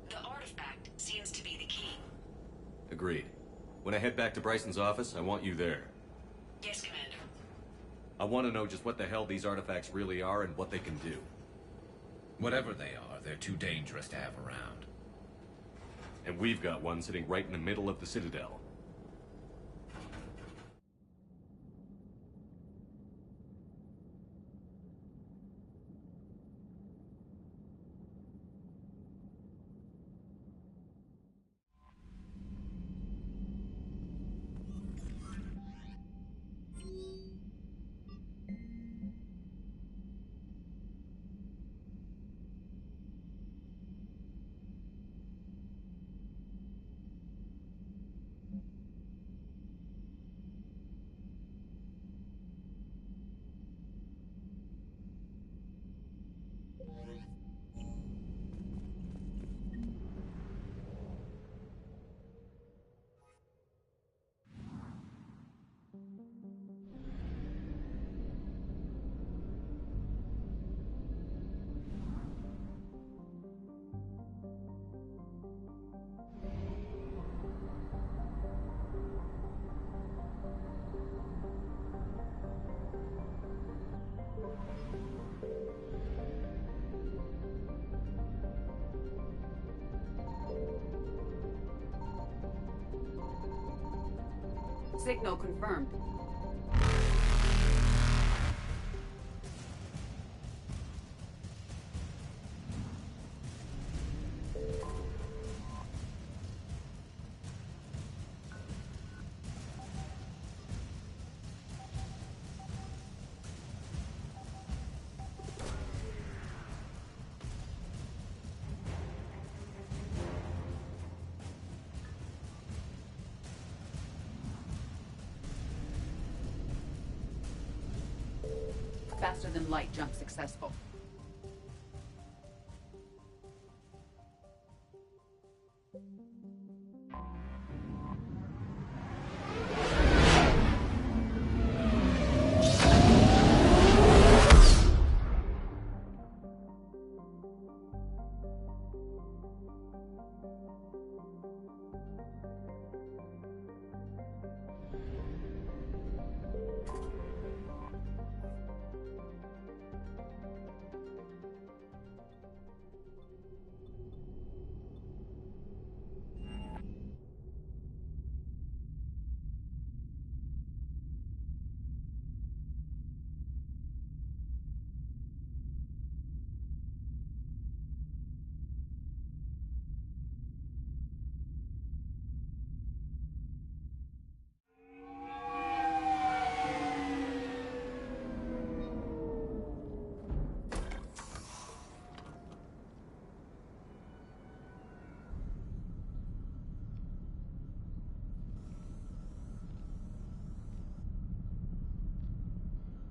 The artifact seems to be the key.
Agreed. When I head back to Bryson's office, I want you there.
Yes, Commander.
I want to know just what the hell these artifacts really are and what they can do.
Whatever they are, they're too dangerous to have around.
And we've got one sitting right in the middle of the Citadel.
Signal confirmed. Faster than light jump successful.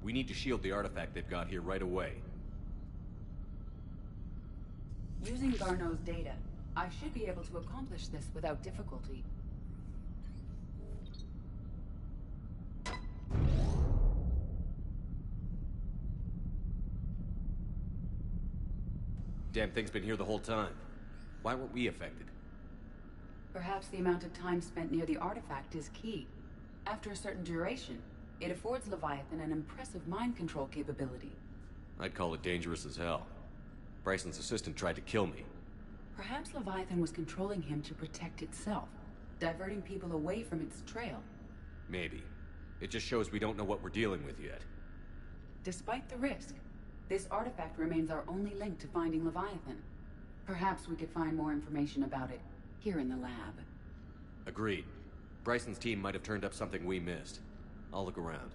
We need to shield the artifact they've got here right away.
Using Garno's data, I should be able to accomplish this without difficulty.
Damn thing's been here the whole time. Why weren't we affected?
Perhaps the amount of time spent near the artifact is key. After a certain duration, it affords Leviathan an impressive mind control capability.
I'd call it dangerous as hell. Bryson's assistant tried to kill me.
Perhaps Leviathan was controlling him to protect itself, diverting people away from its trail.
Maybe. It just shows we don't know what we're dealing with yet.
Despite the risk, this artifact remains our only link to finding Leviathan. Perhaps we could find more information about it here in the lab.
Agreed. Bryson's team might have turned up something we missed. I'll look around.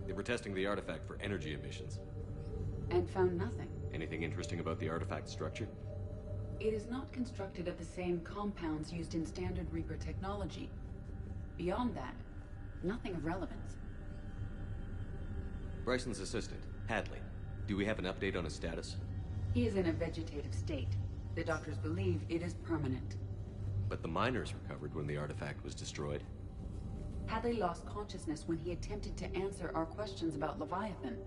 They were testing the artifact for energy emissions.
And found nothing.
Anything interesting about the artifact structure?
It is not constructed of the same compounds used in standard Reaper technology. Beyond that, nothing of relevance.
Bryson's assistant, Hadley. Do we have an update on his status?
He is in a vegetative state. The doctors believe it is permanent.
But the miners recovered when the artifact was destroyed.
Hadley lost consciousness when he attempted to answer our questions about Leviathan.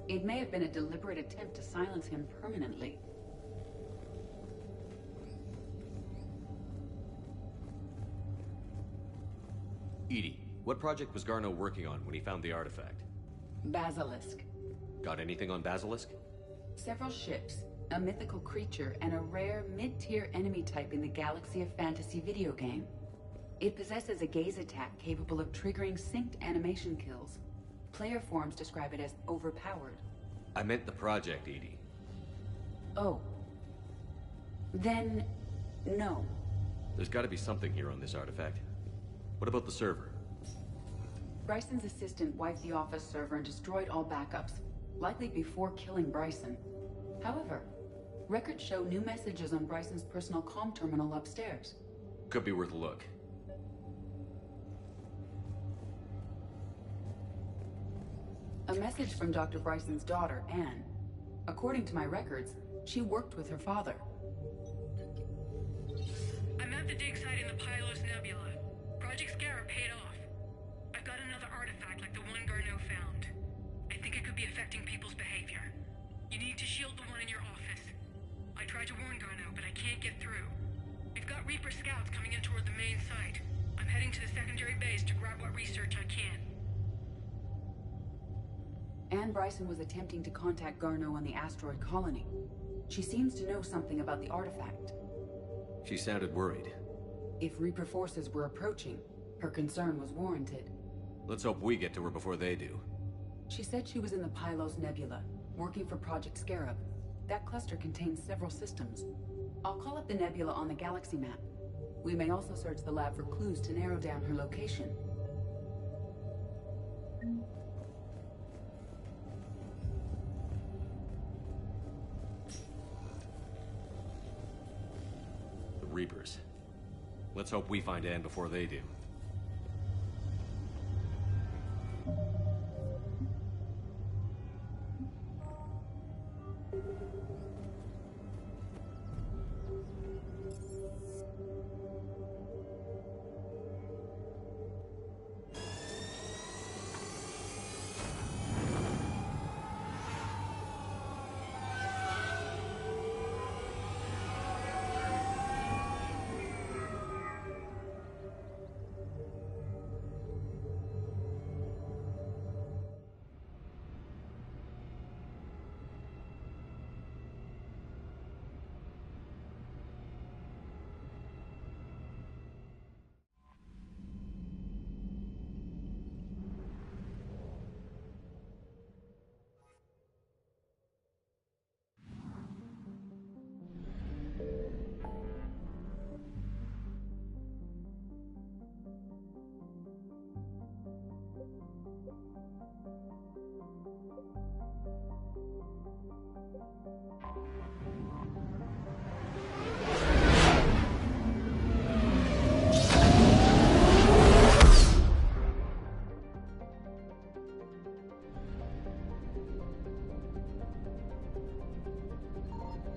It may have been a deliberate attempt to silence him permanently.
Edie, what project was Garneau working on when he found the artifact?
Basilisk.
Got anything on Basilisk?
Several ships, a mythical creature, and a rare mid-tier enemy type in the Galaxy of Fantasy video game. It possesses a gaze attack capable of triggering synced animation kills. Player forums describe it as overpowered.
I meant the project, Edie.
Oh. Then, no.
There's gotta be something here on this artifact. What about the server?
Bryson's assistant wiped the office server and destroyed all backups, likely before killing Bryson. However, records show new messages on Bryson's personal comm terminal upstairs.
Could be worth a look.
A message from Dr. Bryson's daughter, Anne. According to my records, she worked with her father.
I'm at the dig site in the Pylos Nebula. Project Scarab paid off. I've got another artifact like the one Garneau found. I think it could be affecting people's behavior. You need to shield the one in your office. I tried to warn Garneau, but I can't get through. We've got Reaper scouts coming in toward the main site. I'm heading to the secondary base to grab what research I can.
Anne Bryson was attempting to contact Garneau on the asteroid colony. She seems to know something about the artifact.
She sounded worried.
If Reaper forces were approaching, her concern was warranted.
Let's hope we get to her before they do.
She said she was in the Pylos Nebula, working for Project Scarab. That cluster contains several systems. I'll call up the nebula on the galaxy map. We may also search the lab for clues to narrow down her location.
The Reapers. Let's hope we find Anne before they do.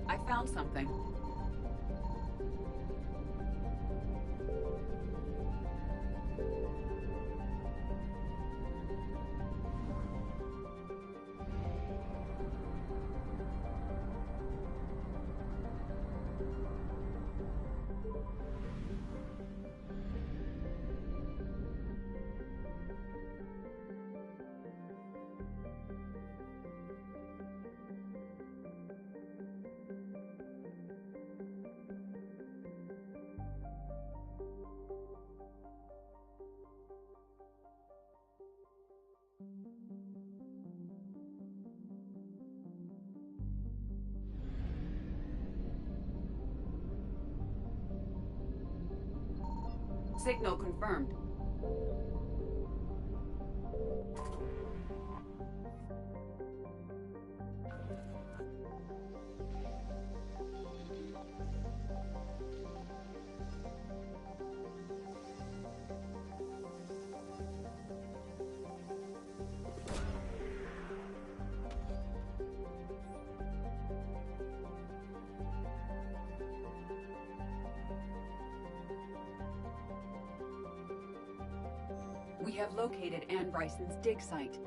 I found something. Signal confirmed. We have located Anne Bryson's dig site.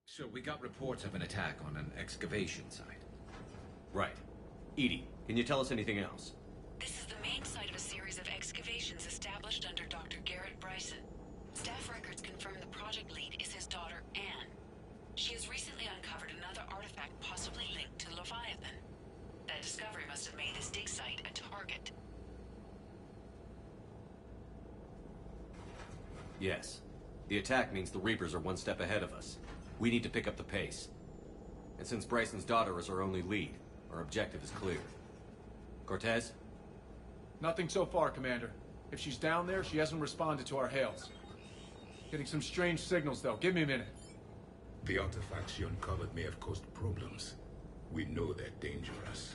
So we got reports of an attack on an excavation site.
Right. Edie, can you tell us anything else?
This is the main site of a series of excavations established under Dr. Garrett Bryson. Staff records confirm the project lead is his daughter, Anne. She has recently uncovered another artifact possibly linked to Leviathan. That discovery must have made this dig site a target.
Yes. The attack means the Reapers are one step ahead of us. We need to pick up the pace. And since Bryson's daughter is our only lead, our objective is clear. Cortez?
Nothing so far, Commander. If she's down there, she hasn't responded to our hails. Getting some strange signals, though. Give me a minute.
The artifacts she uncovered may have caused problems. We know they're dangerous.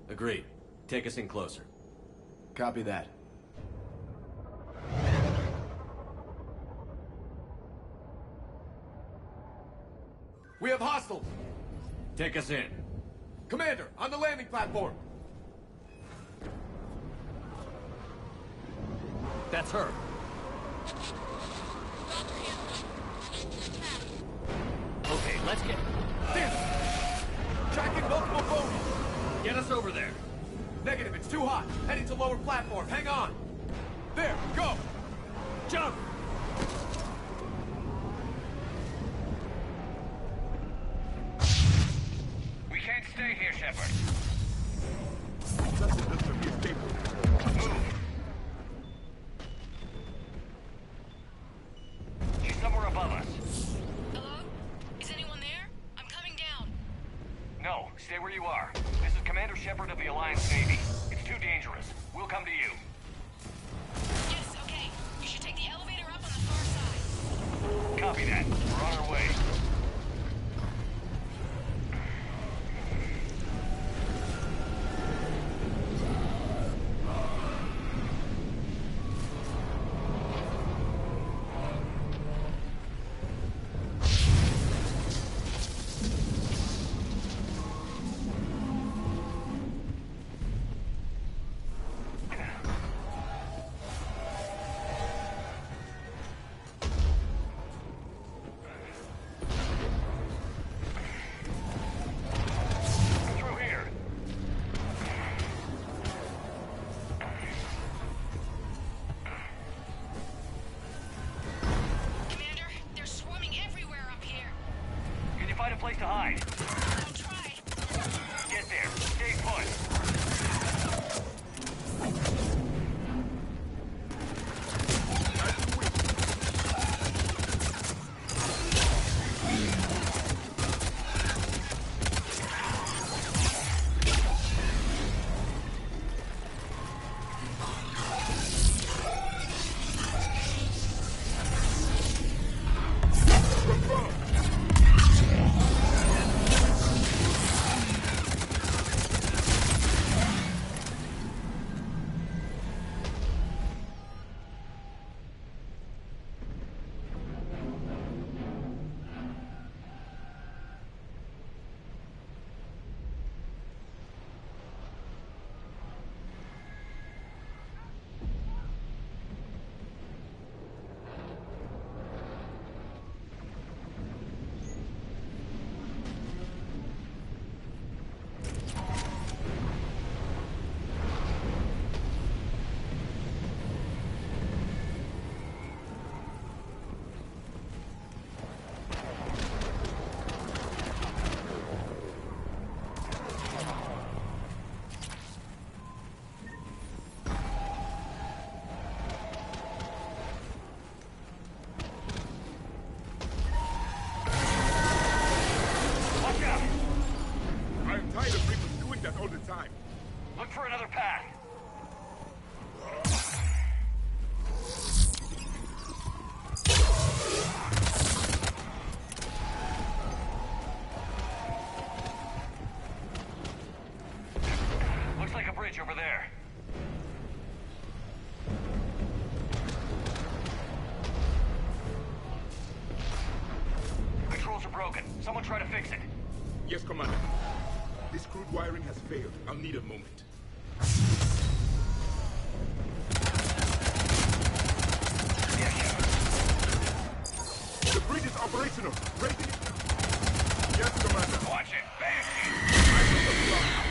Agreed. Take us in closer.
Copy that. We have hostiles!
Take us in.
Commander, on the landing platform!
That's her. Okay, let's get...
Damn it! Tracking multiple bogies!
Get us over there.
Negative, it's too hot. Heading to lower platform. Hang on! There, go!
Jump!
We can't stay here, Shepard. Move! She's somewhere above us.
Hello? Is anyone there? I'm coming down.
No, stay where you are. This is Commander Shepard of the Alliance Navy. It's too dangerous. We'll come to you.
Yes, okay. You should take the elevator up on the far side.
Copy that. We're on our way.
Someone try to fix it.
Yes, Commander. This crude wiring has failed. I'll need a moment. The bridge is operational. Raising it. Yes, Commander.
Watch it. Back.
I will apply.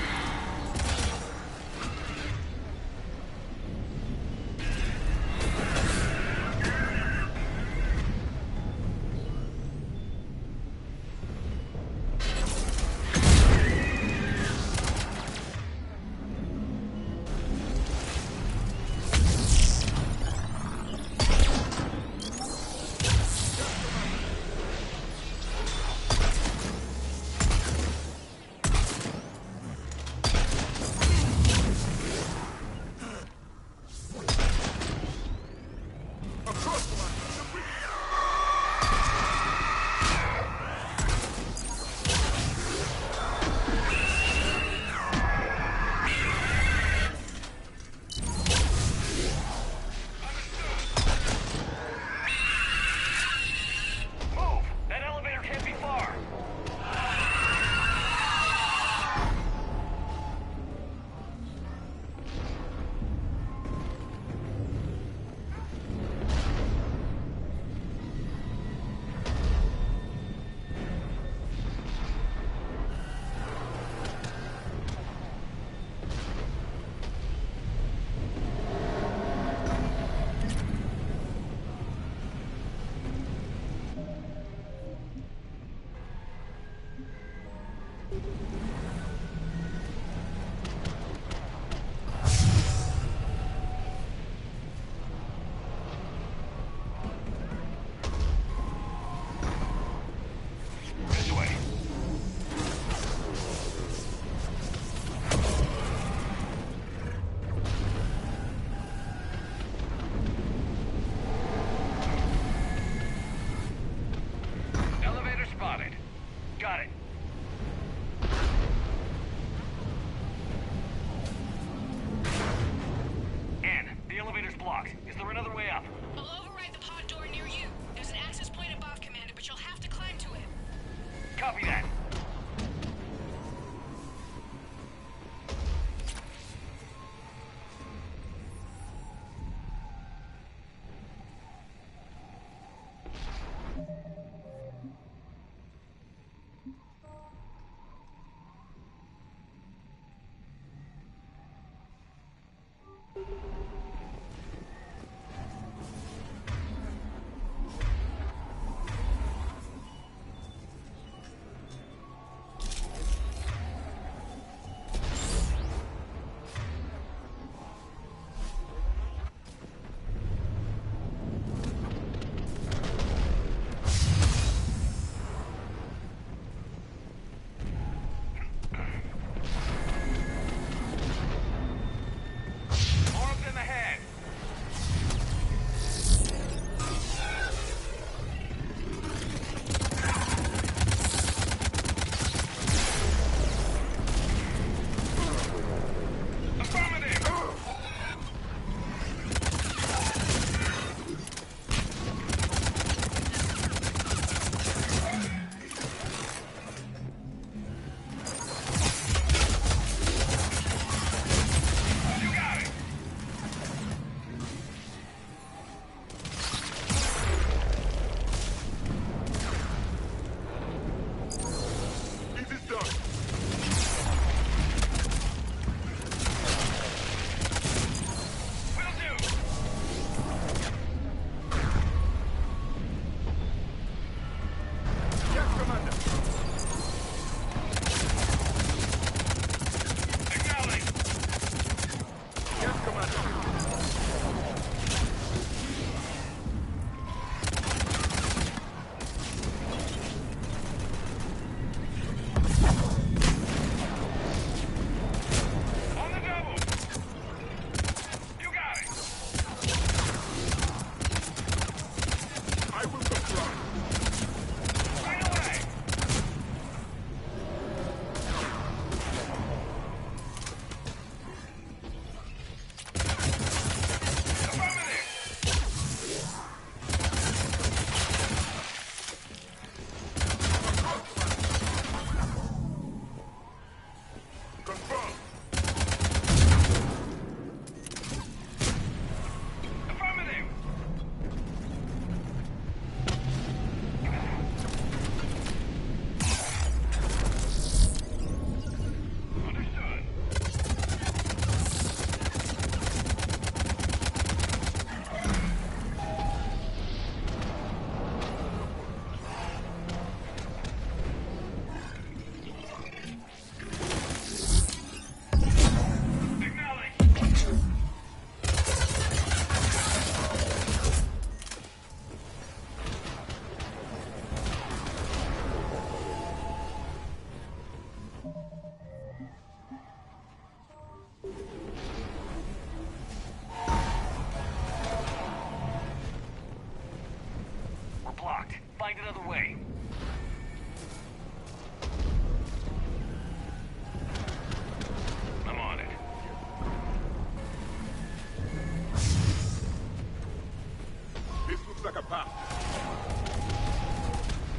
like a pop.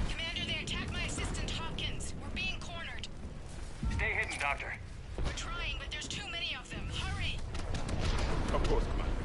Commander, they attacked my assistant Hopkins. We're being cornered.
Stay hidden, Doctor.
We're trying, but there's too many of them. Hurry!
Of course, Commander.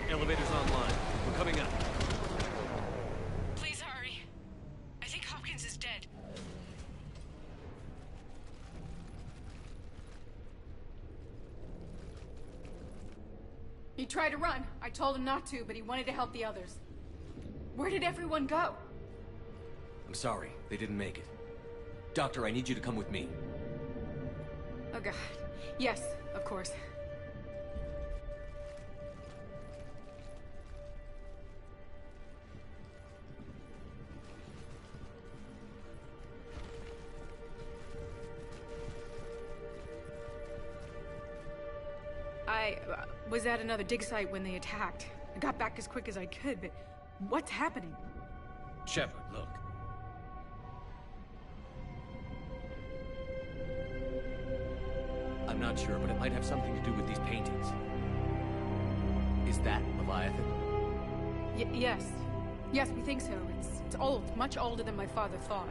Elevator's online. We're coming up.
Please hurry. I think Hopkins is dead.
He tried to run. I told him not to, but he wanted to help the others. Where did everyone go?
I'm sorry, they didn't make it. Doctor, I need you to come with me.
Oh god. Yes, of course. I was at another dig site when they attacked. I got back as quick as I could, but what's happening?
Shepard, look. I'm not sure, but it might have something to do with these paintings. Is that Leviathan?
Yes. Yes, we think so. It's old, much older than my father thought.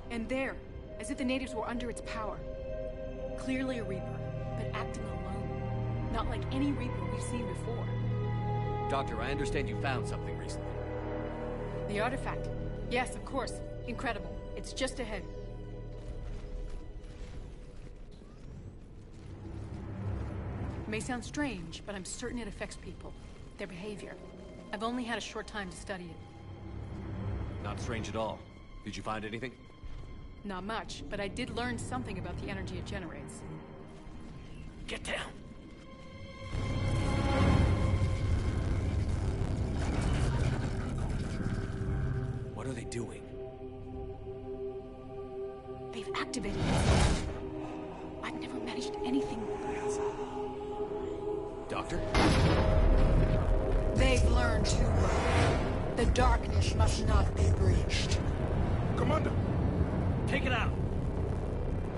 And there, as if the natives were under its power. Clearly a Reaper, but acting alone. Not like any Reaper we've seen before.
Doctor, I understand you found something recently.
The artifact. Yes, of course. Incredible. It's just ahead. It may sound strange, but I'm certain it affects people. Their behavior. I've only had a short time to study it.
Not strange at all. Did you find anything?
Not much, but I did learn something about the energy it generates.
Get down! What are they doing?
They've activated it. I've never managed anything.
Doctor?
They've learned too well. The darkness must not be breached.
Commander!
Take it out!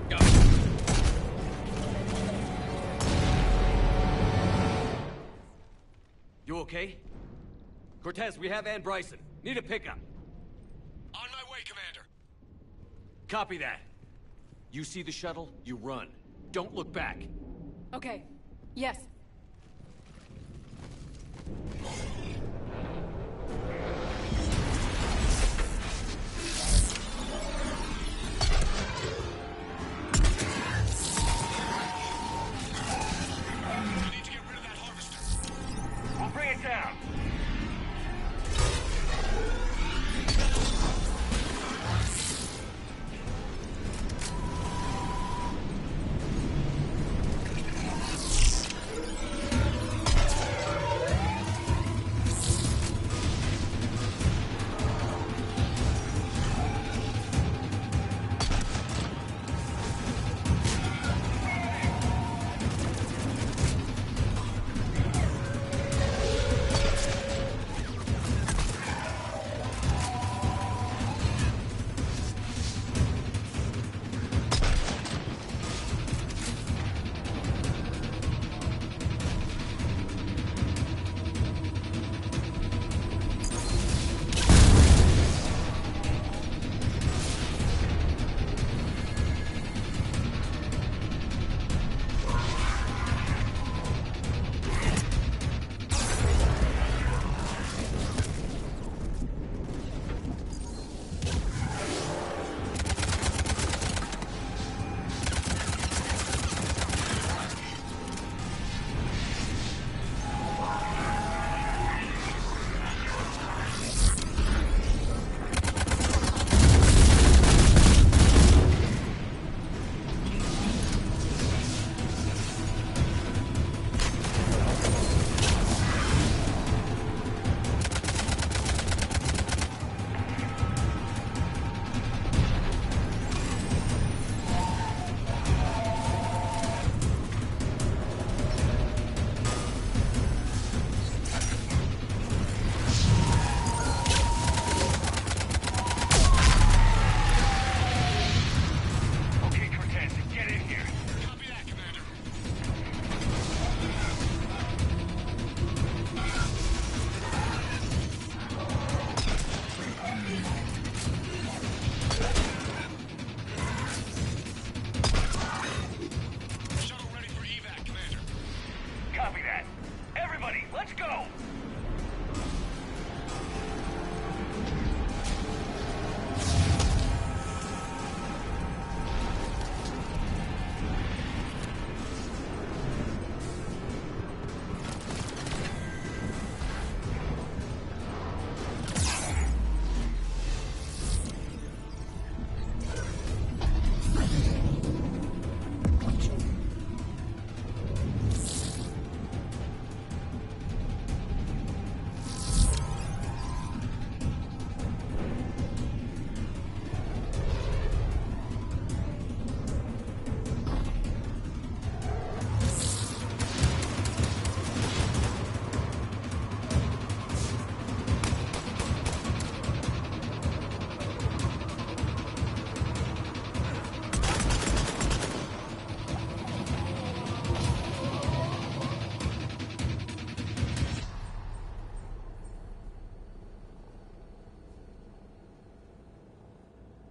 Go! You okay? Cortez, we have Ann Bryson. Need a pickup.
On my way, Commander.
Copy that. You see the shuttle, you run. Don't look back.
Okay. Yes.
We need to get rid of that harvester.
We'll bring it down.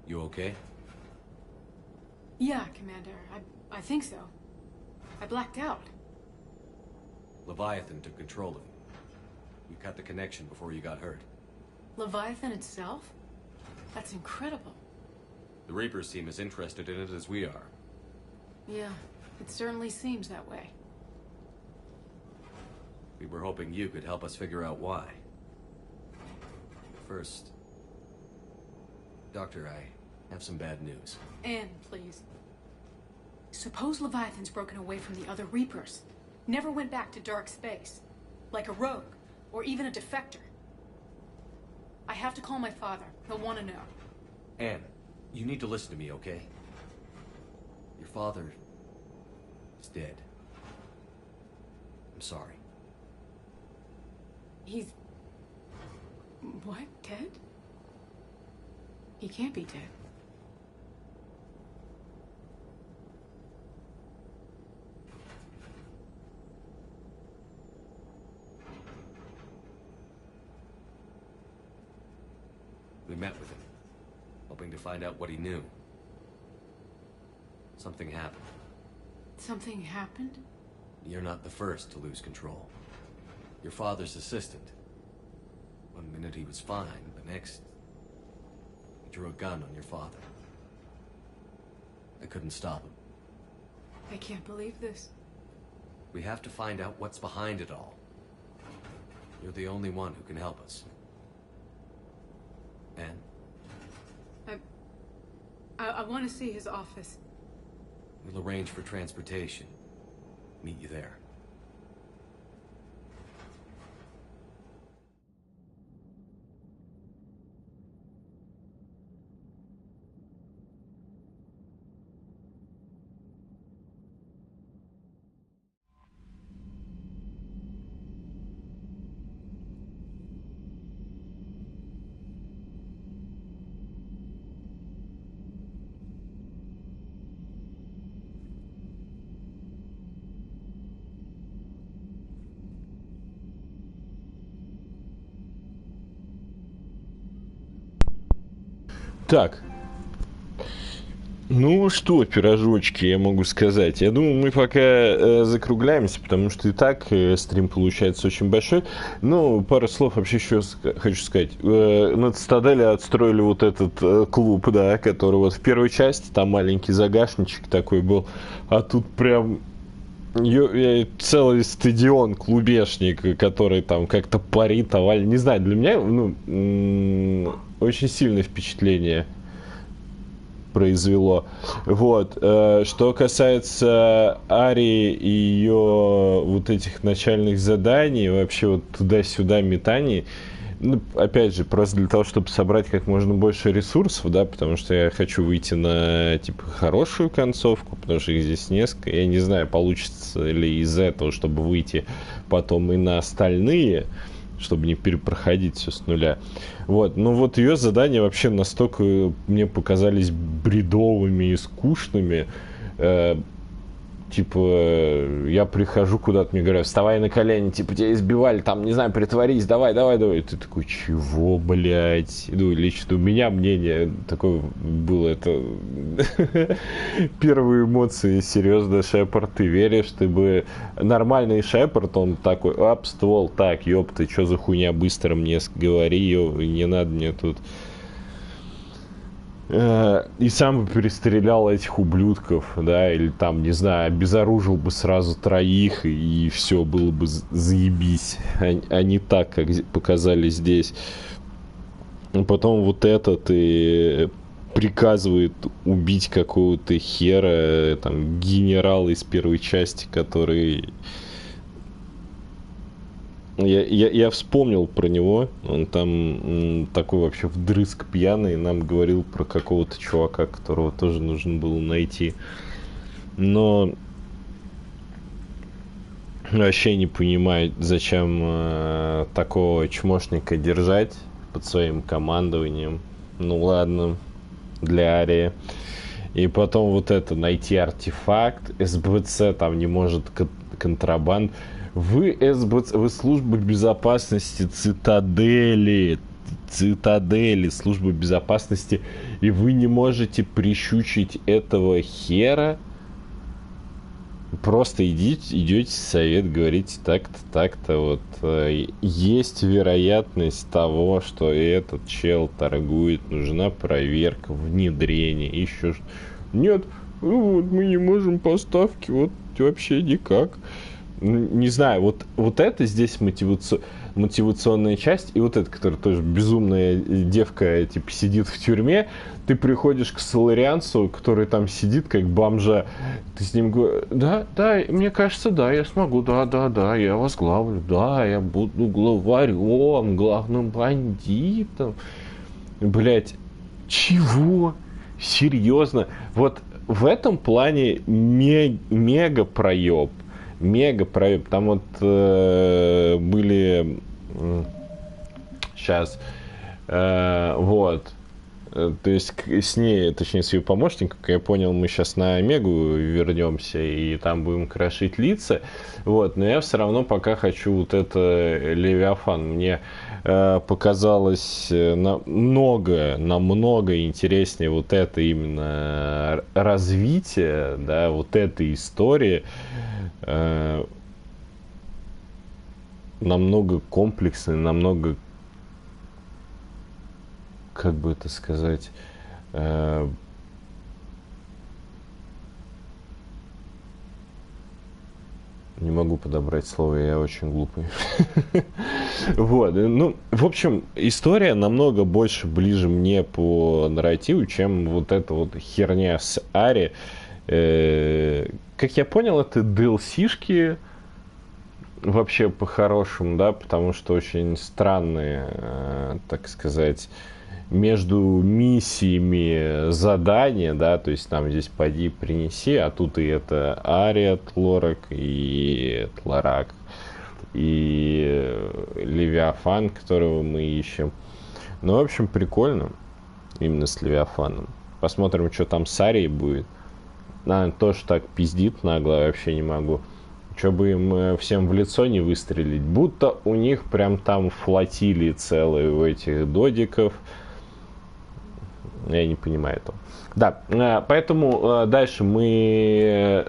You okay?
Yeah, Commander. I think so. I blacked out.
Leviathan took control of you. We cut the connection before you got hurt.
Leviathan itself? That's incredible.
The Reapers seem as interested in it as we are.
Yeah, it certainly seems that way.
We were hoping you could help us figure out why. First, Doctor, I have some bad news.
Anne, please. Suppose Leviathan's broken away from the other Reapers. Never went back to dark space. Like a rogue, or even a defector. I have to call my father. He'll want to know.
Anne, you need to listen to me, okay? Your father is dead. I'm sorry.
He's... what? Dead? He can't be dead.
We met with him, hoping to find out what he knew. Something happened.
Something happened?
You're not the first to lose control. Your father's assistant. One minute he was fine, the next... he drew a gun on your father. I couldn't stop him.
I can't believe this.
We have to find out what's behind it all. You're the only one who can help us. Anne?
I want to see his office.
We'll arrange for transportation. Meet you there.
Так. Ну что, пирожочки, я могу сказать. Я думаю, мы пока закругляемся, потому что и так стрим получается очень большой. Ну, пару слов вообще еще хочу сказать. На Цитадели отстроили вот этот клуб, да, который вот в первой части, там маленький загашничек такой был, а тут прям целый стадион, клубешник, который там как-то парит, оваль. Не знаю, для меня, очень сильное впечатление произвело. Вот. Что касается Арии и ее вот этих начальных заданий, вообще вот туда-сюда метаний, ну, опять же, просто для того, чтобы собрать как можно больше ресурсов, да, потому что я хочу выйти на, типа, хорошую концовку, потому что их здесь несколько. Я не знаю, получится ли из этого, чтобы выйти потом и на остальные, чтобы не перепроходить все с нуля. Вот. Ну вот ее задания вообще настолько мне показались бредовыми и скучными. Типа, я прихожу куда-то, мне говорят, вставай на колени, типа, тебя избивали, там, не знаю, притворись, давай. И ты такой, чего, блядь? Ну, лично у меня мнение такое было, это первые эмоции, серьезно, Шепард, ты веришь, ты бы... Нормальный Шепард, он такой, ап, ствол, так, ёп, ты что за хуйня, быстро мне говори, не надо мне тут... И сам бы перестрелял этих ублюдков, да, или там, не знаю, обезоружил бы сразу троих, и все было бы заебись, а не так, как показали здесь. Потом вот этот и приказывает убить какого-то хера, там, генерала из первой части, который... Я вспомнил про него, он там такой вообще вдрызг пьяный, нам говорил про какого-то чувака, которого тоже нужно было найти. Но вообще не понимаю, зачем такого чмошника держать под своим командованием. Ну ладно, для Арии. И потом вот это, найти артефакт, СБЦ там не может Вы СБЦ, вы служба безопасности Цитадели. цитадели, службы безопасности, и вы не можете прищучить этого хера? Просто идете в совет, говорите так-то, так-то, вот есть вероятность того, что этот чел торгует, нужна проверка, внедрение, еще что. Нет, вот мы не можем поставки, вот вообще никак. Не знаю, вот это здесь мотивационная часть, и вот это, которая тоже безумная девка, типа, сидит в тюрьме, ты приходишь к соларианцу, который там сидит, как бомжа, ты с ним говоришь, да, мне кажется, да, я смогу, да, я возглавлю, да, я буду главарем, главным бандитом. Блять, чего? Серьезно? Вот в этом плане мега проеб. Там вот были сейчас вот, то есть с ней, точнее с ее помощником, как я понял, мы сейчас на Омегу вернемся и там будем крошить лица, вот, но я все равно пока хочу вот это Левиафан. Мне показалось намного интереснее вот это именно развитие, да, вот этой истории, намного комплексный, намного, как бы это сказать, не могу подобрать слово, я очень глупый. Вот, ну, в общем, история намного больше ближе мне по нарративу, чем вот эта вот херня с Ари. Как я понял, это DLC-шки вообще по-хорошему, да, потому что очень странные, так сказать, между миссиями задания, да, то есть там здесь пойди принеси, а тут и это Ария Тлорак, и Тлорак, и Левиафан, которого мы ищем. Ну, в общем, прикольно именно с Левиафаном. Посмотрим, что там с Арией будет. Она тоже так пиздит нагло, вообще не могу. Что бы им всем в лицо не выстрелить. Будто у них прям там флотилии целые у этих додиков. Я не понимаю этого. Да, поэтому дальше мы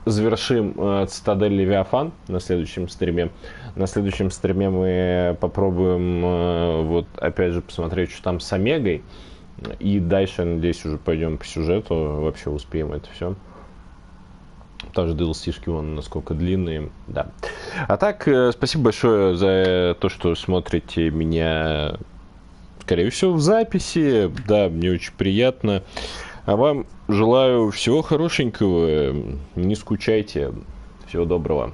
завершим Цитадель Левиафан на следующем стриме. На следующем стриме мы попробуем вот опять же посмотреть, что там с Омегой. И дальше, я надеюсь, уже пойдем по сюжету. Вообще успеем это все. Тоже DLC-шки вон насколько длинные. Да. А так, спасибо большое за то, что смотрите меня, скорее всего, в записи. Да, мне очень приятно. А вам желаю всего хорошенького. Не скучайте. Всего доброго.